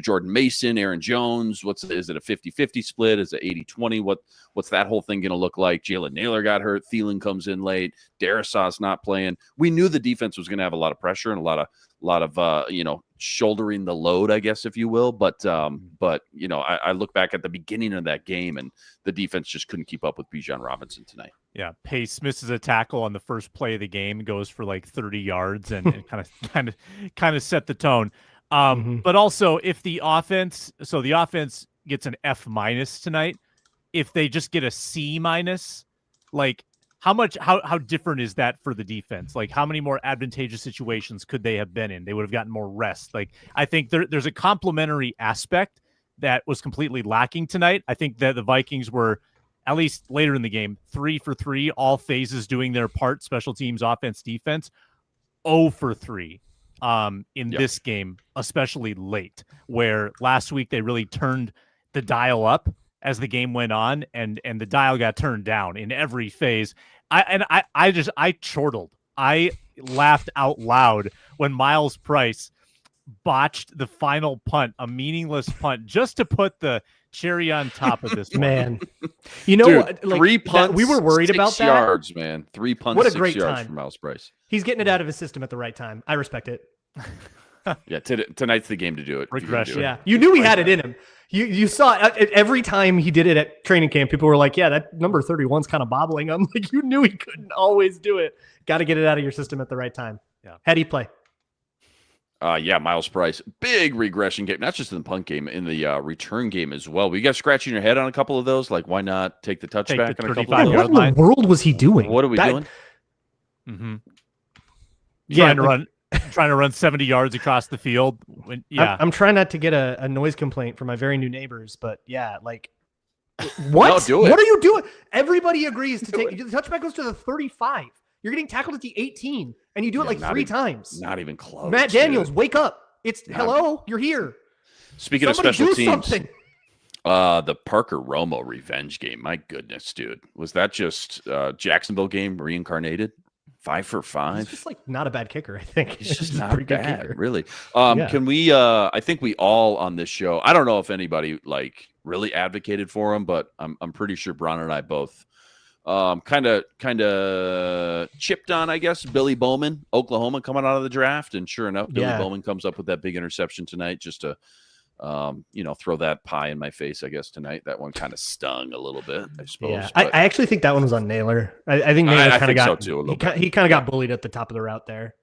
Jordan Mason, Aaron Jones. Is it a 50-50 split? Is it 80-20? What's that whole thing going to look like? Jalen Naylor got hurt. Thielen comes in late. Darrisaw's not playing. We knew the defense was going to have a lot of pressure and a lot of shouldering the load, I guess, if you will. But I look back at the beginning of that game and the defense just couldn't keep up with Bijan Robinson tonight. Yeah, Pace misses a tackle on the first play of the game, goes for like 30 yards and kind of set the tone. But also if the offense gets an F- tonight, if they just get a C-, like how different is that for the defense? Like how many more advantageous situations could they have been in? They would have gotten more rest. Like I think there's a complementary aspect that was completely lacking tonight. I think that the Vikings were at least later in the game, 3 for 3, all phases doing their part, special teams, offense, defense. 0 for 3 in this game, especially late, where last week they really turned the dial up as the game went on, and the dial got turned down in every phase. I chortled. I laughed out loud when Miles Price botched the final punt, a meaningless punt, just to put the cherry on top of this man. You know, Dude, what? Like, 3 punts, we were worried about 6 that. yards, man. 3 punts, What a 6 great yards time. from Miles Price. He's getting it out of his system at the right time. I respect it. Yeah, tonight's the game to do it. if you're gonna do Regression. it. Yeah, you knew he had it in him. You saw every time he did it at training camp. People were like, "Yeah, that number 31's kind of bobbling." I'm like, you knew he couldn't always do it. Got to get it out of your system at the right time. Yeah, heady play. Yeah, Miles Price, big regression game, not just in the punt game, in the return game as well. Were you guys scratching your head on a couple of those? Like, why not take the touchback the on a couple 35 of What those? in the world was he doing? What are we doing? Mm-hmm. Yeah, Trying to run 70 yards across the field. I'm trying not to get a noise complaint from my very new neighbors, but yeah, like, what? No, do it. What are you doing? Everybody agrees to take the touchback goes to the 35. You're getting tackled at the 18, and you do it like not 3 even- times. Not even close. Matt Daniels, dude. wake up! It's hello, you're here. Speaking Somebody of special do teams, something. the Parker Romo revenge game. My goodness, dude, was that just Jacksonville game reincarnated? 5 for 5. He's just like not a bad kicker, I think. He's just a not pretty good bad, kicker. really. Yeah. Can we? I think we all on this show. I don't know if anybody like really advocated for him, but I'm pretty sure Bron and I both kind of chipped on, I guess, Billy Bowman, Oklahoma, coming out of the draft, and sure enough, Billy Bowman comes up with that big interception tonight, just to throw that pie in my face, I guess, tonight. That one kind of stung a little bit, I suppose. Yeah, I actually think that one was on Naylor. I think Naylor kind of got so too, a little bit. he kind of got bullied at the top of the route there,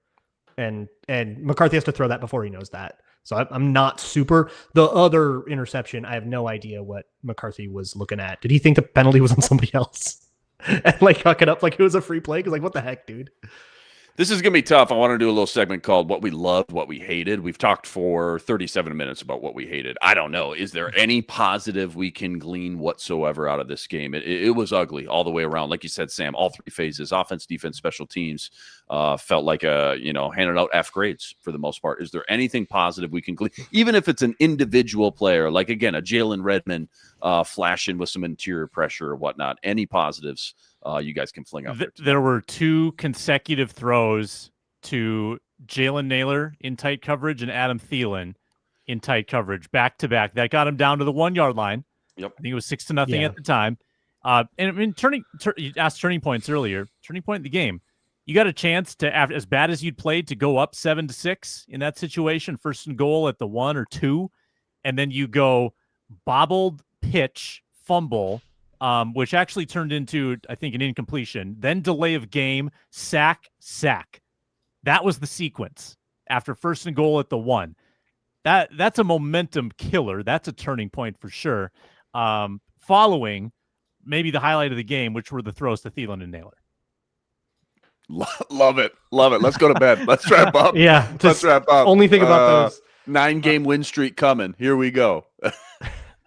and McCarthy has to throw that before he knows that. So I'm not super. The other interception, I have no idea what McCarthy was looking at. Did he think the penalty was on somebody else and like huck it up like it was a free play? Because like, what the heck, dude? This is going to be tough. I want to do a little segment called What We Loved, What We Hated. We've talked for 37 minutes about what we hated. I don't know. Is there any positive we can glean whatsoever out of this game? It was ugly all the way around. Like you said, Sam, all 3 phases, offense, defense, special teams, felt like handed out F grades for the most part. Is there anything positive we can glean? Even if it's an individual player, like, again, a Jalen Redmond flashing with some interior pressure or whatnot. Any positives you guys can fling out there? There were 2 consecutive throws to Jalen Naylor in tight coverage and Adam Thielen in tight coverage back to back. That got him down to the 1-yard line. Yep. I think it was 6-0 at the time. And I mean, you asked turning points earlier. Turning point in the game. You got a chance to, as bad as you'd played, to go up 7-6 in that situation, 1st and goal at the 1 or 2, and then you go bobbled pitch, fumble, which actually turned into, I think, an incompletion, then delay of game, sack. That was the sequence after 1st and goal at the 1. That's a momentum killer. That's a turning point for sure. Following maybe the highlight of the game, which were the throws to Thielen and Naylor. Love it. Let's go to bed. Let's wrap up. Yeah, Let's wrap up. Only think about those. 9-game win streak coming. Here we go.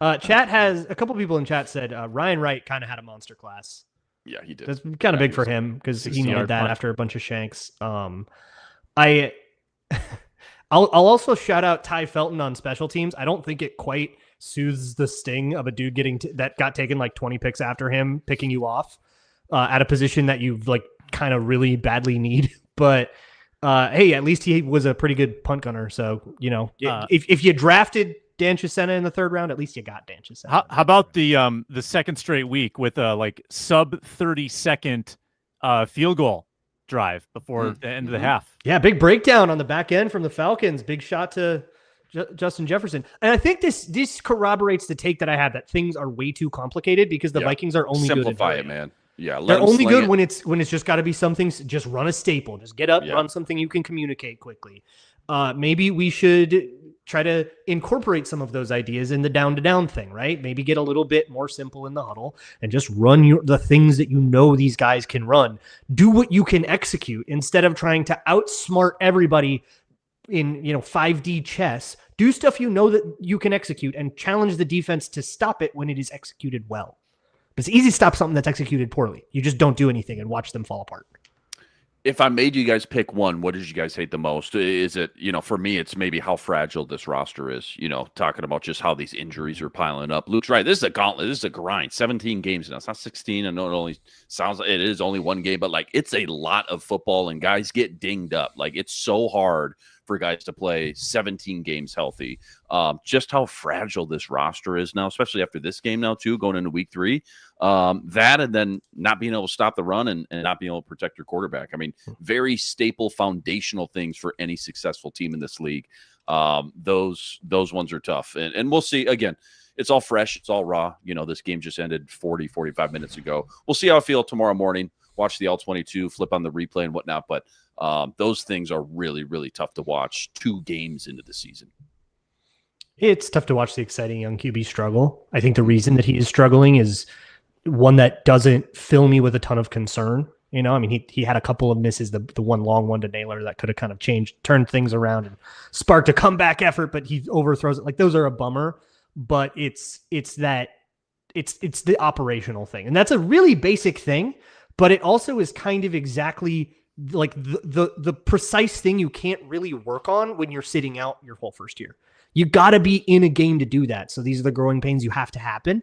Chat has a couple people in chat said Ryan Wright kind of had a monster class. Yeah, he did. That's kind of big for him because he 60-yard needed that punt. after a bunch of shanks. I'll also shout out Ty Felton on special teams. I don't think it quite soothes the sting of a dude getting that got taken like 20 picks after him, picking you off at a position that you've like kind of really badly need. But hey, at least he was a pretty good punt gunner. So, if you drafted Dan Chisena in the 3rd round, at least you got Dan Chisena. How about the 2nd straight week with a like sub 30-second field goal drive before the end of the half? Yeah, big breakdown on the back end from the Falcons. Big shot to Justin Jefferson. And I think this corroborates the take that I had that things are way too complicated because the Vikings are only simplify good it, man. Yeah, they're only good when it's just got to be something. Just run a staple. Just get up, Yeah. run something you can communicate quickly. Maybe we should try to incorporate some of those ideas in the down-to-down thing, right? Maybe get a little bit more simple in the huddle and just run the things that you know these guys can run. Do what you can execute instead of trying to outsmart everybody in 5D chess. Do stuff you know that you can execute and challenge the defense to stop it when it is executed well. But it's easy to stop something that's executed poorly. You just don't do anything and watch them fall apart. If I made you guys pick one, what did you guys hate the most? Is it, for me, it's maybe how fragile this roster is, talking about just how these injuries are piling up. Luke's right. This is a gauntlet. This is a grind. 17 games now. It's not 16. I know it only sounds like it is only one game, but it's a lot of football and guys get dinged up. It's so hard for guys to play 17 games healthy. Just how fragile this roster is now, especially after this game now too, going into week 3. That and then not being able to stop the run and not being able to protect your quarterback. I mean, very staple foundational things for any successful team in this league. Those ones are tough. And we'll see. Again, it's all fresh. It's all raw. This game just ended 45 minutes ago. We'll see how I feel tomorrow morning. Watch the L22, flip on the replay and whatnot. But those things are really, really tough to watch 2 games into the season. It's tough to watch the exciting young QB struggle. I think the reason that he is struggling is one that doesn't fill me with a ton of concern. He had a couple of misses, the one long one to Naylor that could have kind of turned things around and sparked a comeback effort, but he overthrows it. Those are a bummer, but it's the operational thing. And that's a really basic thing, but it also is kind of exactly the precise thing you can't really work on when you're sitting out your whole first year. You got to be in a game to do that. So these are the growing pains you have to happen.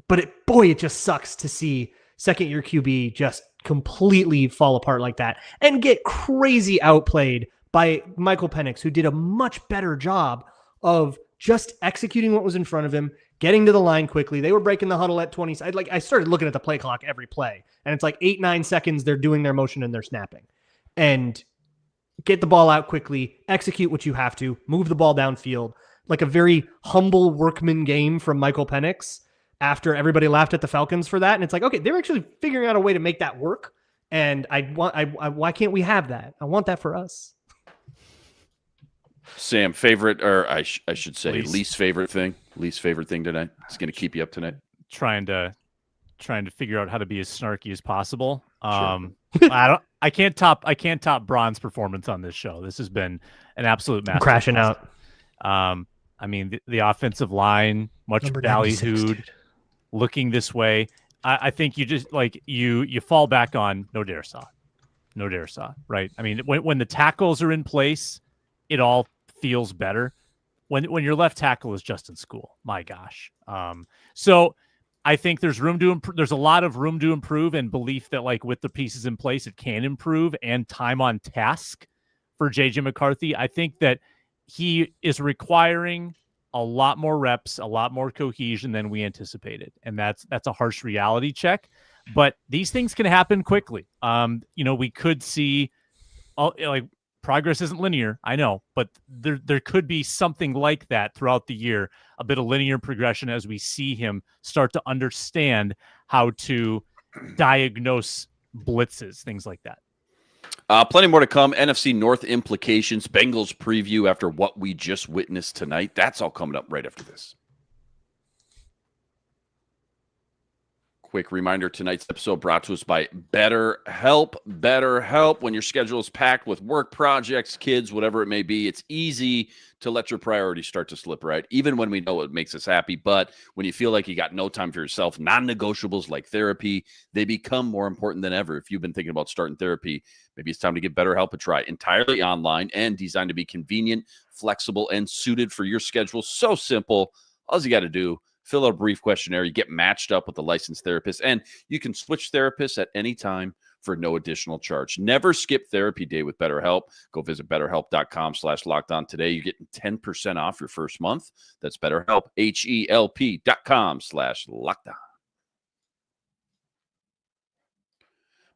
But it just sucks to see second-year QB just completely fall apart like that and get crazy outplayed by Michael Penix, who did a much better job of just executing what was in front of him, getting to the line quickly. They were breaking the huddle at 20. I started looking at the play clock every play, and it's 8-9 seconds. They're doing their motion and they're snapping. And get the ball out quickly, execute what you have to, move the ball downfield, a very humble workman game from Michael Penix. After everybody laughed at the Falcons for that. And it's okay, they're actually figuring out a way to make that work. And why can't we have that? I want that for us. Sam, favorite, or I should say least favorite thing tonight. It's going to keep you up tonight. Trying to figure out how to be as snarky as possible. Sure. I can't top Braun's performance on this show. This has been an absolute masterclass. Crashing out. The offensive line, much ballyhooed, looking this way. I think you just you fall back on no dare saw, right? When the tackles are in place, it all feels better. When your left tackle is just in school, my gosh. So I think there's room to improve. There's a lot of room to improve, and belief that with the pieces in place, it can improve, and time on task for JJ McCarthy. I think that he is requiring a lot more reps, a lot more cohesion than we anticipated. And that's a harsh reality check, but these things can happen quickly. We could see progress isn't linear. I know, but there could be something like that throughout the year, a bit of linear progression as we see him start to understand how to diagnose blitzes, things like that. Plenty more to come. NFC North implications, Bengals preview after what we just witnessed tonight. That's all coming up right after this. Quick reminder, tonight's episode brought to us by BetterHelp. BetterHelp, when your schedule is packed with work projects, kids, whatever it may be, it's easy to let your priorities start to slip, right? Even when we know it makes us happy. But when you feel like you got no time for yourself, non-negotiables like therapy, they become more important than ever. If you've been thinking about starting therapy, maybe it's time to give BetterHelp a try. Entirely online and designed to be convenient, flexible, and suited for your schedule. So simple. All you got to do, fill out a brief questionnaire. You get matched up with a licensed therapist, and you can switch therapists at any time for no additional charge. Never skip therapy day with BetterHelp. Go visit BetterHelp.com/lockedon today. You're getting 10% off your first month. That's BetterHelp, HELP.com/lockdown.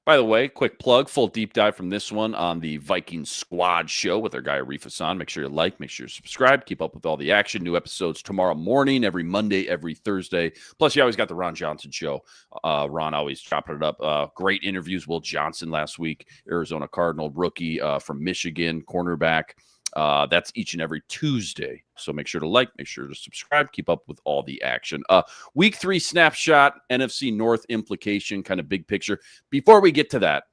By the way, quick plug, full deep dive from this one on the Vikings Squad show with our guy Arif Hassan. Make sure you like, make sure you subscribe, keep up with all the action. New episodes tomorrow morning, every Monday, every Thursday. Plus, you always got the Ron Johnson show. Ron always chopping it up. Great interviews. Will Johnson last week, Arizona Cardinal rookie from Michigan, cornerback. That's each and every Tuesday. So make sure to like, make sure to subscribe, keep up with all the action. Week 3 snapshot, NFC North implication, kind of big picture. Before we get to that,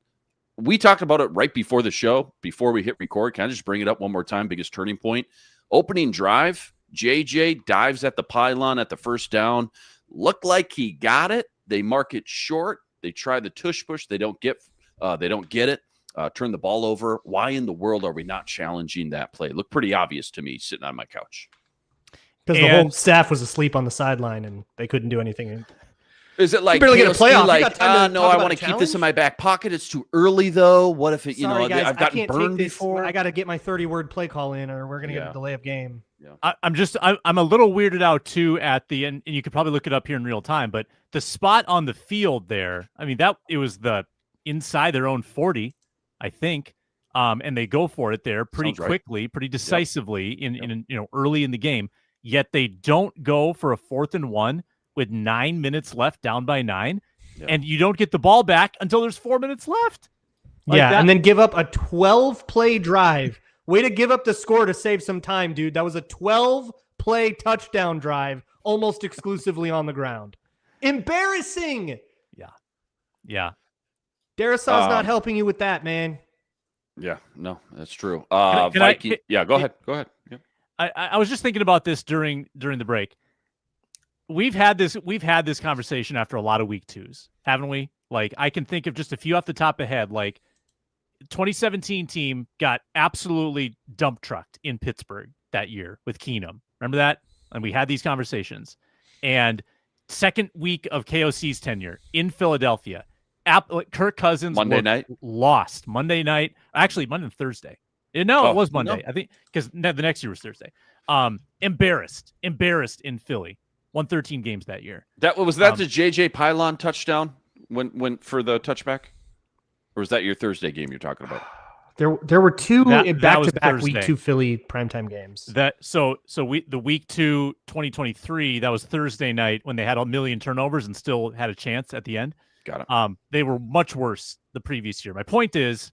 we talked about it right before the show, before we hit record. Can I just bring it up one more time? Biggest turning point. Opening drive, JJ dives at the pylon at the first down. Looked like he got it. They mark it short. They try the tush push. They don't get it. Turn the ball over. Why in the world are we not challenging that play? Looked pretty obvious to me sitting on my couch. Because the whole staff was asleep on the sideline and they couldn't do anything. Is it like barely get a playoff? Like, no, I want to keep this in my back pocket. It's too early, though. What if it, Guys, I've gotten burned before? I got to get my 30-word play call in, or we're going to get a delay of game. Yeah. I'm a little weirded out too at the end, and you could probably look it up here in real time. But the spot on the field there, I mean, it was the inside their own 40, I think, and they go for it there pretty quickly, pretty decisively in early in the game. Yet they don't go for a 4th and 1 with 9 minutes left, down by 9, and you don't get the ball back until there's 4 minutes left. And then give up a 12-play drive. Way to give up the score to save some time, dude. That was a 12-play touchdown drive, almost exclusively on the ground. Embarrassing. Yeah. Darrisaw's not helping you with that, man. Yeah, no, that's true. Go ahead. Go ahead. Yeah. I was just thinking about this during the break. We've had this conversation after a lot of week 2s, haven't we? Like, I can think of just a few off the top of head. Like, 2017 team got absolutely dump trucked in Pittsburgh that year with Keenum. Remember that? And we had these conversations. And second week of KOC's tenure in Philadelphia, Kirk Cousins Monday night lost. Monday night, actually Monday and Thursday. No, it was Monday. No. I think because the next year was Thursday. Embarrassed in Philly. Won 13 games that year. That the JJ Pylon touchdown when for the touchback, or was that your Thursday game you're talking about? There were two back-to-back Thursday. week 2 Philly primetime games. The week 2 2023, that was Thursday night when they had a million turnovers and still had a chance at the end. Got it. They were much worse the previous year. My point is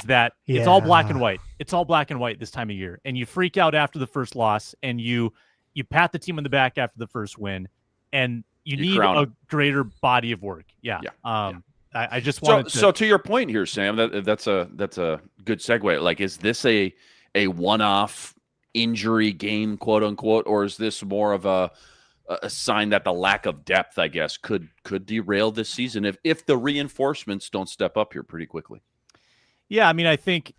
that it's all black and white. It's all black and white this time of year, and you freak out after the first loss, and you pat the team on the back after the first win, and you need a greater body of work. I just wanted to... So to your point here, Sam, that's a good segue. Like, is this a one-off injury game, quote unquote, or is this more of a sign that the lack of depth, I guess, could derail this season if the reinforcements don't step up here pretty quickly? Yeah, I mean, I think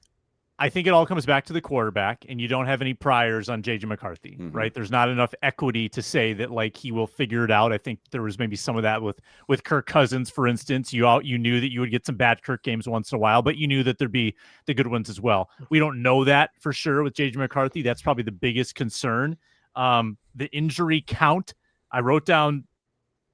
it all comes back to the quarterback, and you don't have any priors on J.J. McCarthy, right? There's not enough equity to say that, like, he will figure it out. I think there was maybe some of that with Kirk Cousins, for instance. You knew that you would get some bad Kirk games once in a while, but you knew that there'd be the good ones as well. We don't know that for sure with J.J. McCarthy. That's probably the biggest concern. The injury count, I wrote down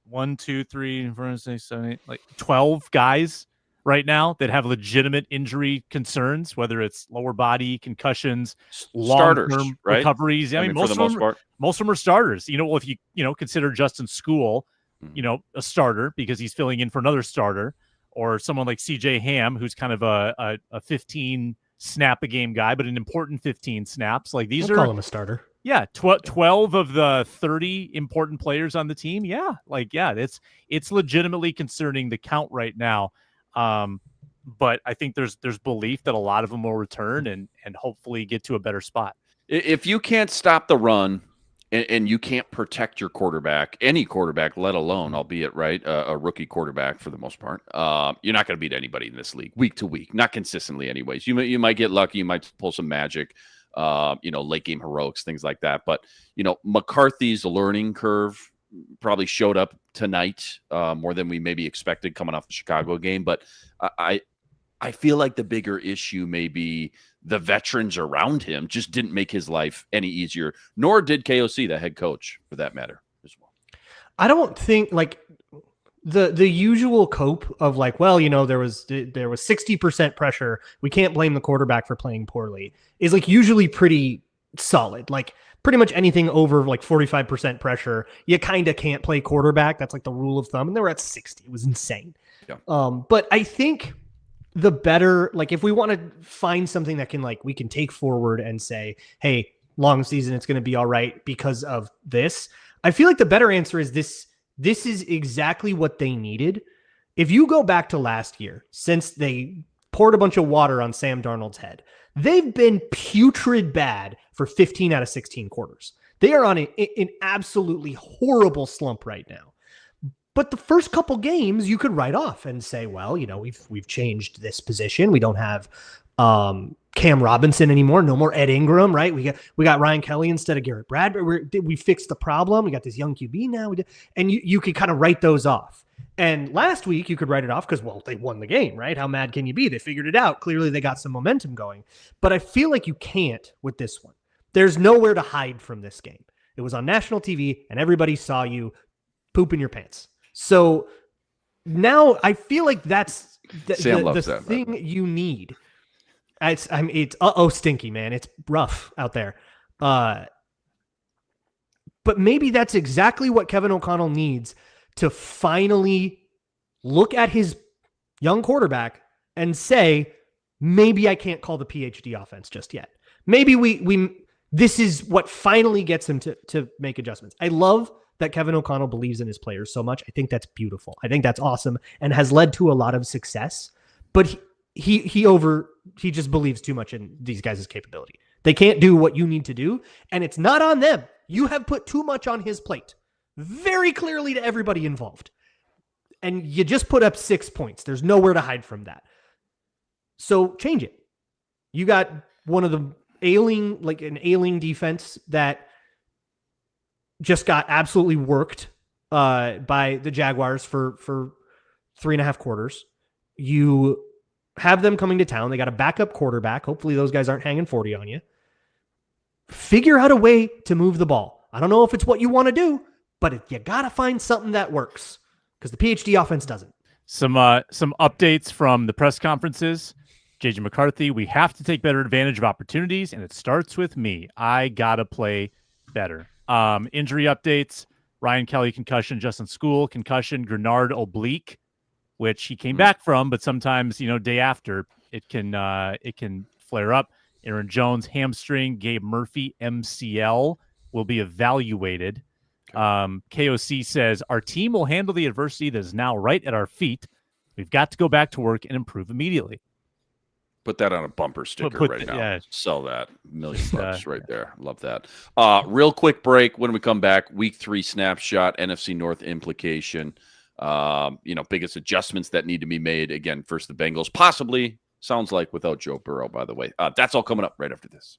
1, 2, 3, 4, 5, 6, 7, 8, like 12 guys right now that have legitimate injury concerns, whether it's lower body concussions, long-term recoveries. I mean, most of them are starters. Well, if you consider Justin School, a starter because he's filling in for another starter, or someone like CJ Ham, who's kind of a 15 snap a game guy, but an important 15 snaps. Like, these call him a starter. Yeah, 12 of the 30 important players on the team. Yeah, it's legitimately concerning, the count right now. But I think there's belief that a lot of them will return and hopefully get to a better spot. If you can't stop the run and you can't protect your quarterback, any quarterback, let alone, albeit a rookie quarterback for the most part, you're not going to beat anybody in this league week to week, not consistently anyways. You might get lucky, you might pull some magic, late game heroics, things like that. But McCarthy's learning curve probably showed up tonight more than we maybe expected coming off the Chicago game. But I feel like the bigger issue may be the veterans around him just didn't make his life any easier, nor did KOC, the head coach, for that matter, as well. I don't think, like, the usual cope of, like, well, there was 60% pressure, we can't blame the quarterback for playing poorly, is, like, usually pretty solid. Like, pretty much anything over, like, 45% pressure, you kind of can't play quarterback. That's, like, the rule of thumb. And they were at 60. It was insane. Yeah. But I think the better, like, if we want to find something that can, like, we can take forward and say, hey, long season, it's going to be all right because of this. I feel like the better answer is this is exactly what they needed. If you go back to last year, since they poured a bunch of water on Sam Darnold's head, they've been putrid bad for 15 out of 16 quarters. They are on an absolutely horrible slump right now. But the first couple games you could write off and say, well, we've changed this position. We don't have Cam Robinson anymore. No more Ed Ingram, right? We got Ryan Kelly instead of Garrett Bradbury. We fixed the problem. We got this young QB now. And you could kind of write those off. And last week you could write it off because, well, they won the game, right? How mad can you be? They figured it out. Clearly they got some momentum going. But I feel like you can't with this one. There's nowhere to hide from this game. It was on national TV and everybody saw you poop in your pants. So now I feel like that's the thing you need. It's stinky, man. It's rough out there. But maybe that's exactly what Kevin O'Connell needs to finally look at his young quarterback and say, maybe I can't call the PhD offense just yet. Maybe this is what finally gets him to make adjustments. I love that Kevin O'Connell believes in his players so much. I think that's beautiful. I think that's awesome and has led to a lot of success. But he just believes too much in these guys' capability. They can't do what you need to do, and it's not on them. You have put too much on his plate, very clearly to everybody involved. And you just put up 6 points. There's nowhere to hide from that. So change it. You got one of the an ailing defense that just got absolutely worked by the Jaguars for 3.5 quarters. You have them coming to town. They got a backup quarterback. Hopefully those guys aren't hanging 40 on you. Figure out a way to move the ball. I don't know if it's what you want to do, but you got to find something that works because the PhD offense doesn't. Some updates from the press conferences. JJ McCarthy, we have to take better advantage of opportunities, and it starts with me. I got to play better. Injury updates, Ryan Kelly concussion, Justin School concussion, Grenard oblique, which he came back from, but sometimes, day after it can flare up. Aaron Jones hamstring, Gabe Murphy MCL will be evaluated. KOC says our team will handle the adversity that is now right at our feet. We've got to go back to work and improve immediately. Put that on a bumper sticker right now. Yeah. Sell that. $1 million right there. Love that. Real quick break. When we come back, week 3 snapshot, NFC North implication. Biggest adjustments that need to be made. Again, first the Bengals, possibly, sounds like without Joe Burrow, by the way. That's all coming up right after this.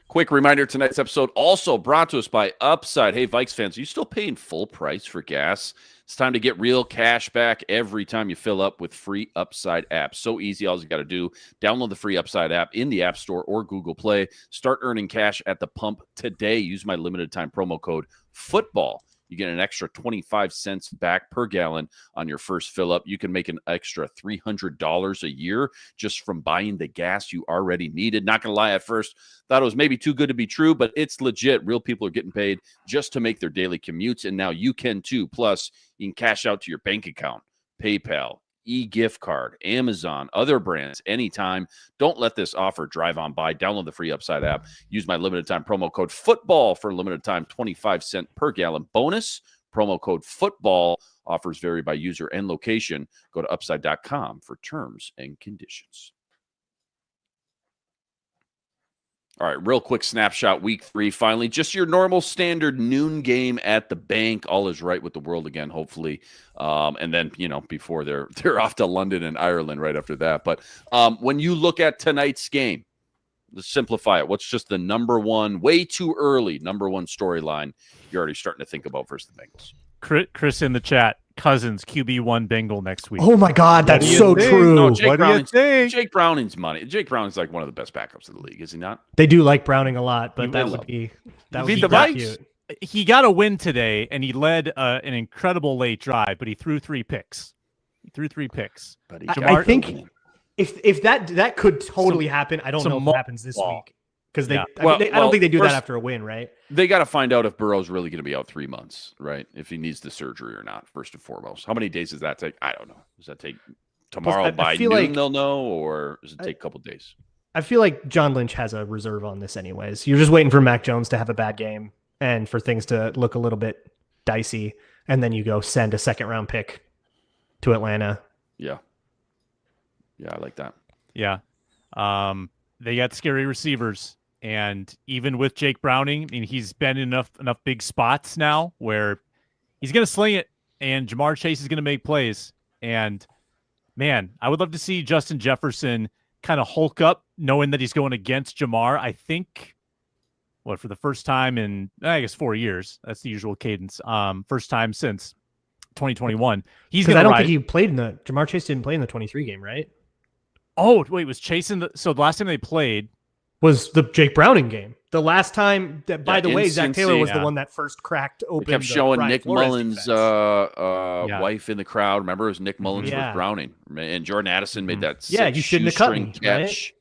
Quick reminder, tonight's episode also brought to us by Upside. Hey, Vikes fans, are you still paying full price for gas? It's time to get real cash back every time you fill up with free Upside app. So easy. All you got to do, download the free Upside app in the App Store or Google Play. Start earning cash at the pump today. Use my limited time promo code FOOTBALL. You get an extra 25 cents back per gallon on your first fill up. You can make an extra $300 a year just from buying the gas you already needed. Not going to lie, at first, thought it was maybe too good to be true, but it's legit. Real people are getting paid just to make their daily commutes, and now you can too. Plus, you can cash out to your bank account, PayPal, e-gift card, Amazon, other brands, anytime. Don't let this offer drive on by. Download the free Upside app. Use my limited time promo code FOOTBALL for a limited time 25 cent per gallon bonus. Promo code FOOTBALL. Offers vary by user and location. Go to upside.com for terms and conditions. All right, real quick snapshot, week 3, finally. Just your normal standard noon game at the bank. All is right with the world again, hopefully. And then, before they're off to London and Ireland right after that. But when you look at tonight's game, let's simplify it. What's just the number one, way too early, number one storyline you're already starting to think about versus the Bengals? Chris in the chat, Cousins QB1 Bengal next week. Oh my God, that's so true. No, Jake Browning's money. Jake Browning's like one of the best backups in the league, is he not? They do like Browning a lot, but that would be the Vikes. He got a win today, and he led an incredible late drive, but he threw 3 picks. But I think if that could totally happen, I don't know if it happens this week. Because I don't think they do that after a win, right? They got to find out if Burrow's really going to be out 3 months, right? If he needs the surgery or not, first and foremost. How many days does that take? I don't know. Does that take tomorrow by noon they'll know, or does it take a couple days? I feel like John Lynch has a reserve on this anyways. You're just waiting for Mac Jones to have a bad game and for things to look a little bit dicey, and then you go send a second-round pick to Atlanta. Yeah, I like that. Yeah. They got scary receivers. And even with Jake Browning, I mean, he's been in enough big spots now where he's going to sling it, and Jamar Chase is going to make plays. And, man, I would love to see Justin Jefferson kind of hulk up knowing that he's going against Jamar. I think, for the first time in, I guess, 4 years. That's the usual cadence. First time since 2021. He's going to I don't think he played Jamar Chase didn't play in the 23 game, right? Oh, wait, was Chase so the last time they played was the Jake Browning game. The last time that, by the way, Zach Cincy, Taylor was the one that first cracked open. They kept showing Brian Nick Flores Mullins' wife in the crowd. Remember, it was Nick Mullins with Browning. And Jordan Addison made that you shouldn't have cut me, catch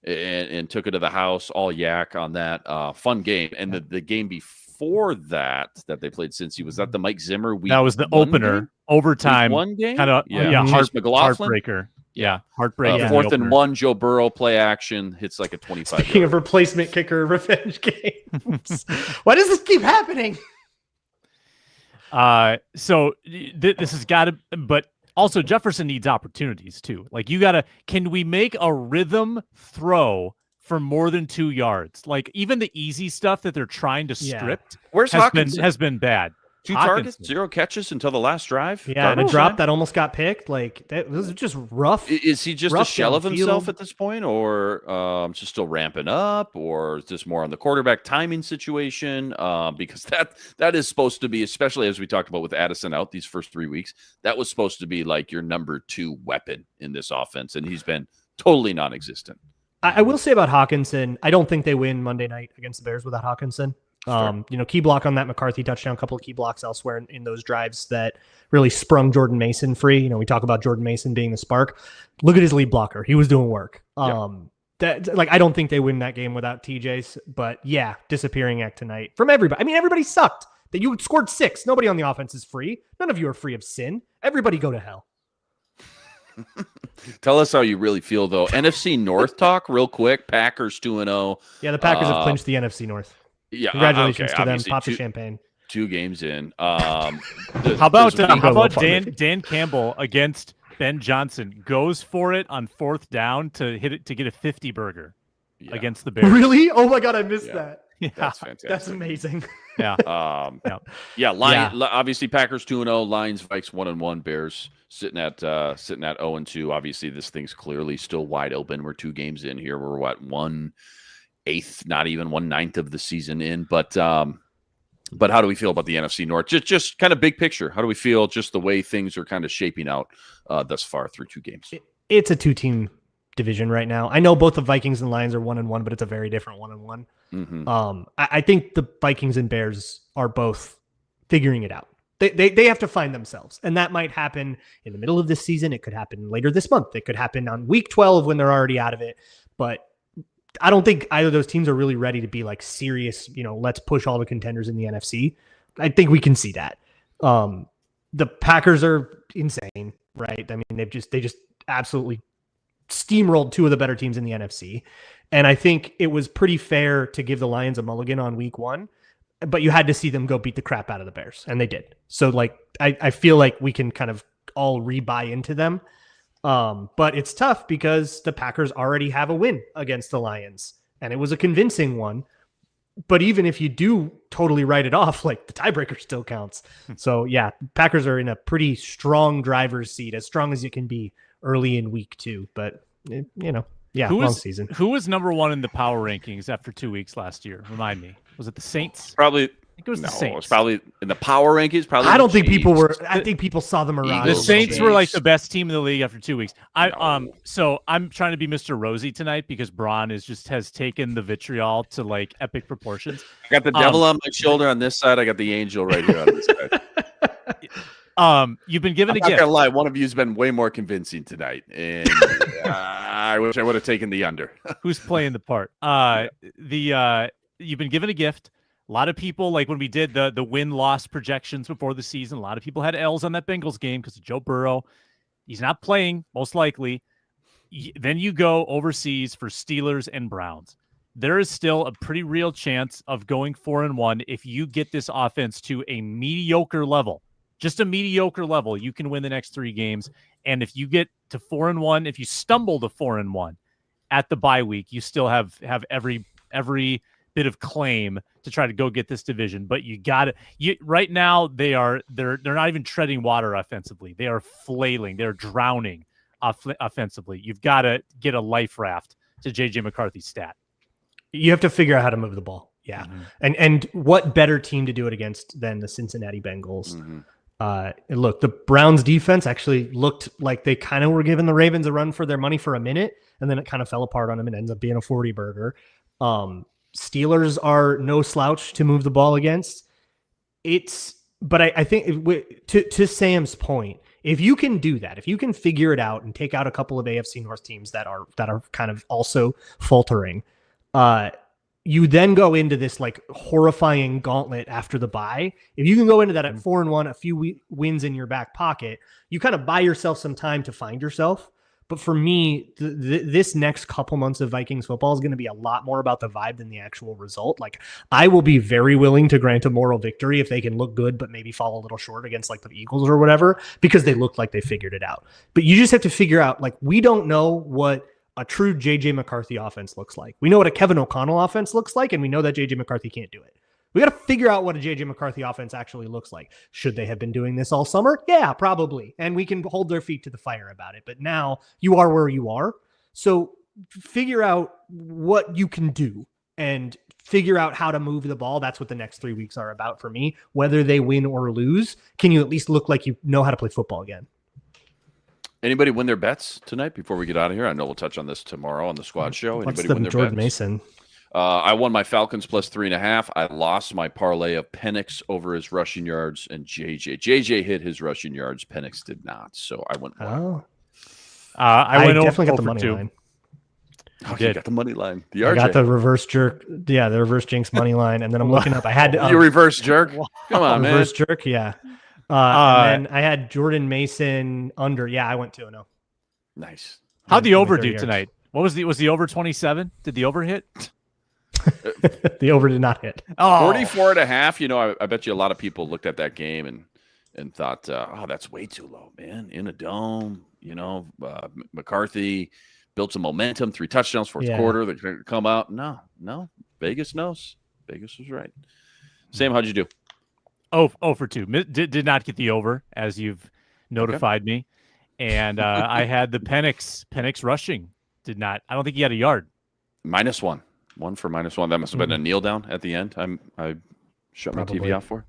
and took it to the house, all yak on that. Fun game. And the game before that they played Cincy, was that the Mike Zimmer week? That was the opener. Game? Overtime. One game? Kind of, heartbreaker. Yeah, heartbreaker. 4th and 1, Joe Burrow play action, hits like a 25. Speaking of replacement kicker revenge games, why does this keep happening? So this has got to, but also Jefferson needs opportunities too. Like can we make a rhythm throw for more than 2 yards? Like even the easy stuff that they're trying to script has been bad. 2 targets, 0 catches until the last drive. Yeah, and a drop that almost got picked. Like that was just rough. Is he just a shell of himself at this point, or just still ramping up, or is this more on the quarterback timing situation? Because that is supposed to be, especially as we talked about with Addison out these first 3 weeks, that was supposed to be like your number 2 weapon in this offense, and he's been totally non-existent. I will say about Hawkinson, I don't think they win Monday night against the Bears without Hawkinson. Sure. Key block on that McCarthy touchdown, a couple of key blocks elsewhere in those drives that really sprung Jordan Mason free. We talk about Jordan Mason being the spark. Look at his lead blocker. He was doing work. I don't think they win that game without TJ's, but yeah, disappearing act tonight from everybody. I mean, everybody sucked. That you scored 6. Nobody on the offense is free. None of you are free of sin. Everybody go to hell. Tell us how you really feel, though. NFC North talk real quick. Packers 2-0. Yeah, the Packers have clinched the NFC North. Yeah, congratulations to them. Pop the champagne. 2 games in. How about Dan Campbell against Ben Johnson goes for it on 4th down to hit it to get a 50 burger against the Bears? Really? Oh my God, I missed that. Yeah, that's fantastic. That's amazing. Yeah. Obviously, Packers 2-0, Lions, Vikes 1-1, Bears sitting at 0-2. Obviously, this thing's clearly still wide open. We're 2 games in here. We're 1/8, not even 1/9 of the season in. But how do we feel about the NFC North? Just kind of big picture. How do we feel just the way things are kind of shaping out thus far through 2 games? It's a 2-team division right now. I know both the Vikings and Lions are 1-1, but it's a very different 1-1. Mm-hmm. I think the Vikings and Bears are both figuring it out. They have to find themselves, and that might happen in the middle of this season. It could happen later this month. It could happen on week 12 when they're already out of it. But I don't think either of those teams are really ready to be like serious, let's push all the contenders in the NFC. I think we can see that. The Packers are insane, right? I mean, they just absolutely steamrolled 2 of the better teams in the NFC. And I think it was pretty fair to give the Lions a mulligan on week 1, but you had to see them go beat the crap out of the Bears, and they did. So I feel like we can kind of all re-buy into them. But it's tough because the Packers already have a win against the Lions, and it was a convincing one. But even if you do totally write it off, the tiebreaker still counts. So yeah, Packers are in a pretty strong driver's seat, as strong as you can be early in week 2. But long season. Who was number 1 in the power rankings after 2 weeks last year? Remind me. Was it the Saints? Probably. I think it was the Saints. It was probably in the power rankings. Probably. I don't think people were. I think people saw the mirage. The Saints were like the best team in the league after 2 weeks. So I'm trying to be Mr. Rosy tonight because Braun has taken the vitriol to epic proportions. I got the devil on my shoulder on this side. I got the angel right here on this side. You've been given a gift. I'm not gonna lie, one of you's been way more convincing tonight, and I wish I would have taken the under. Who's playing the part? You've been given a gift. A lot of people, when we did the win-loss projections before the season, a lot of people had L's on that Bengals game because of Joe Burrow. He's not playing, most likely. Then you go overseas for Steelers and Browns. There is still a pretty real chance of going 4-1 if you get this offense to a mediocre level. Just a mediocre level, you can win the next 3 games. And if you get to 4-1, if you stumble to 4-1 at the bye week, you still have every every bit of claim to try to go get this division, but you got it. Right now they're not even treading water offensively. They are flailing. They're drowning offensively. You've got to get a life raft to JJ McCarthy's stat. You have to figure out how to move the ball. Yeah. Mm-hmm. And what better team to do it against than the Cincinnati Bengals? Mm-hmm. Look, the Browns defense actually looked like they kind of were giving the Ravens a run for their money for a minute, and then it kind of fell apart on them and ends up being a 40 burger. Steelers are no slouch to move the ball against. But I think to Sam's point, if you can do that, if you can figure it out and take out a couple of AFC North teams that are kind of also faltering, you then go into this like horrifying gauntlet after the bye. If you can go into that at 4-1, a few wins in your back pocket, you kind of buy yourself some time to find yourself. But for me, this next couple months of Vikings football is going to be a lot more about the vibe than the actual result. Like, I will be very willing to grant a moral victory if they can look good, but maybe fall a little short against like the Eagles or whatever, because they look like they figured it out. But you just have to figure out, like, we don't know what a true JJ McCarthy offense looks like. We know what a Kevin O'Connell offense looks like, and we know that JJ McCarthy can't do it. We got to figure out what a JJ McCarthy offense actually looks like. Should they have been doing this all summer? Yeah, probably. And we can hold their feet to the fire about it. But now you are where you are. So figure out what you can do and figure out how to move the ball. That's what the next 3 weeks are about for me. Whether they win or lose, can you at least look like you know how to play football again? Anybody win their bets tonight before we get out of here? I know we'll touch on this tomorrow on the squad show. Anybody win their Jordan bets? Mason. I won my Falcons plus 3.5. I lost my parlay of Penix over his rushing yards and JJ. JJ hit his rushing yards. Penix did not. So I went. Oh. I went definitely got the over money 2. line. Oh, you got the money line. The I RJ. got the reverse jerk. Yeah, the reverse jinx money line. And then I'm looking up. I had you reverse jerk. Come on, man. Reverse jerk. Yeah. And then I had Jordan Mason under. Yeah, I went 2-0. Nice. How'd the over 30 do yards. tonight? Was the over 27? Did the over hit? The over did not hit. Oh, 44.5. You know, I bet you a lot of people looked at that game and thought, oh, that's way too low, man. In a dome, you know, McCarthy built some momentum, 3 touchdowns, fourth quarter. They're going to come out. No. Vegas knows. Vegas was right. Sam, how'd you do? Oh for 2. Did not get the over, as you've notified me. And I had the Penix rushing. Did not. I don't think he had a yard. -1. 1 for -1. That must have been a kneel down at the end. I shut my TV off for.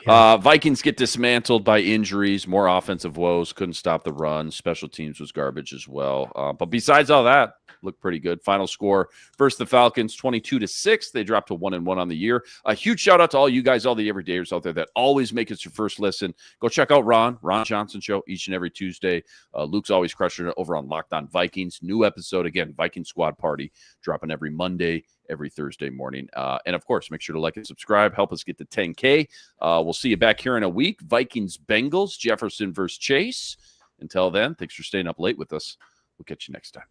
Yeah. Vikings get dismantled by injuries, more offensive woes, couldn't stop the run. Special teams was garbage as well. But besides all that, looked pretty good. Final score versus the Falcons, 22-6. They dropped to 1-1 on the year. A huge shout out to all you guys, all the everydayers out there that always make us your first listen. Go check out Ron Johnson Show each and every Tuesday. Luke's always crushing it over on Locked On Vikings. New episode again, Viking Squad Party, dropping every Monday, every Thursday morning. And of course, make sure to like and subscribe. Help us get to 10K. We'll see you back here in a week. Vikings, Bengals, Jefferson versus Chase. Until then, thanks for staying up late with us. We'll catch you next time.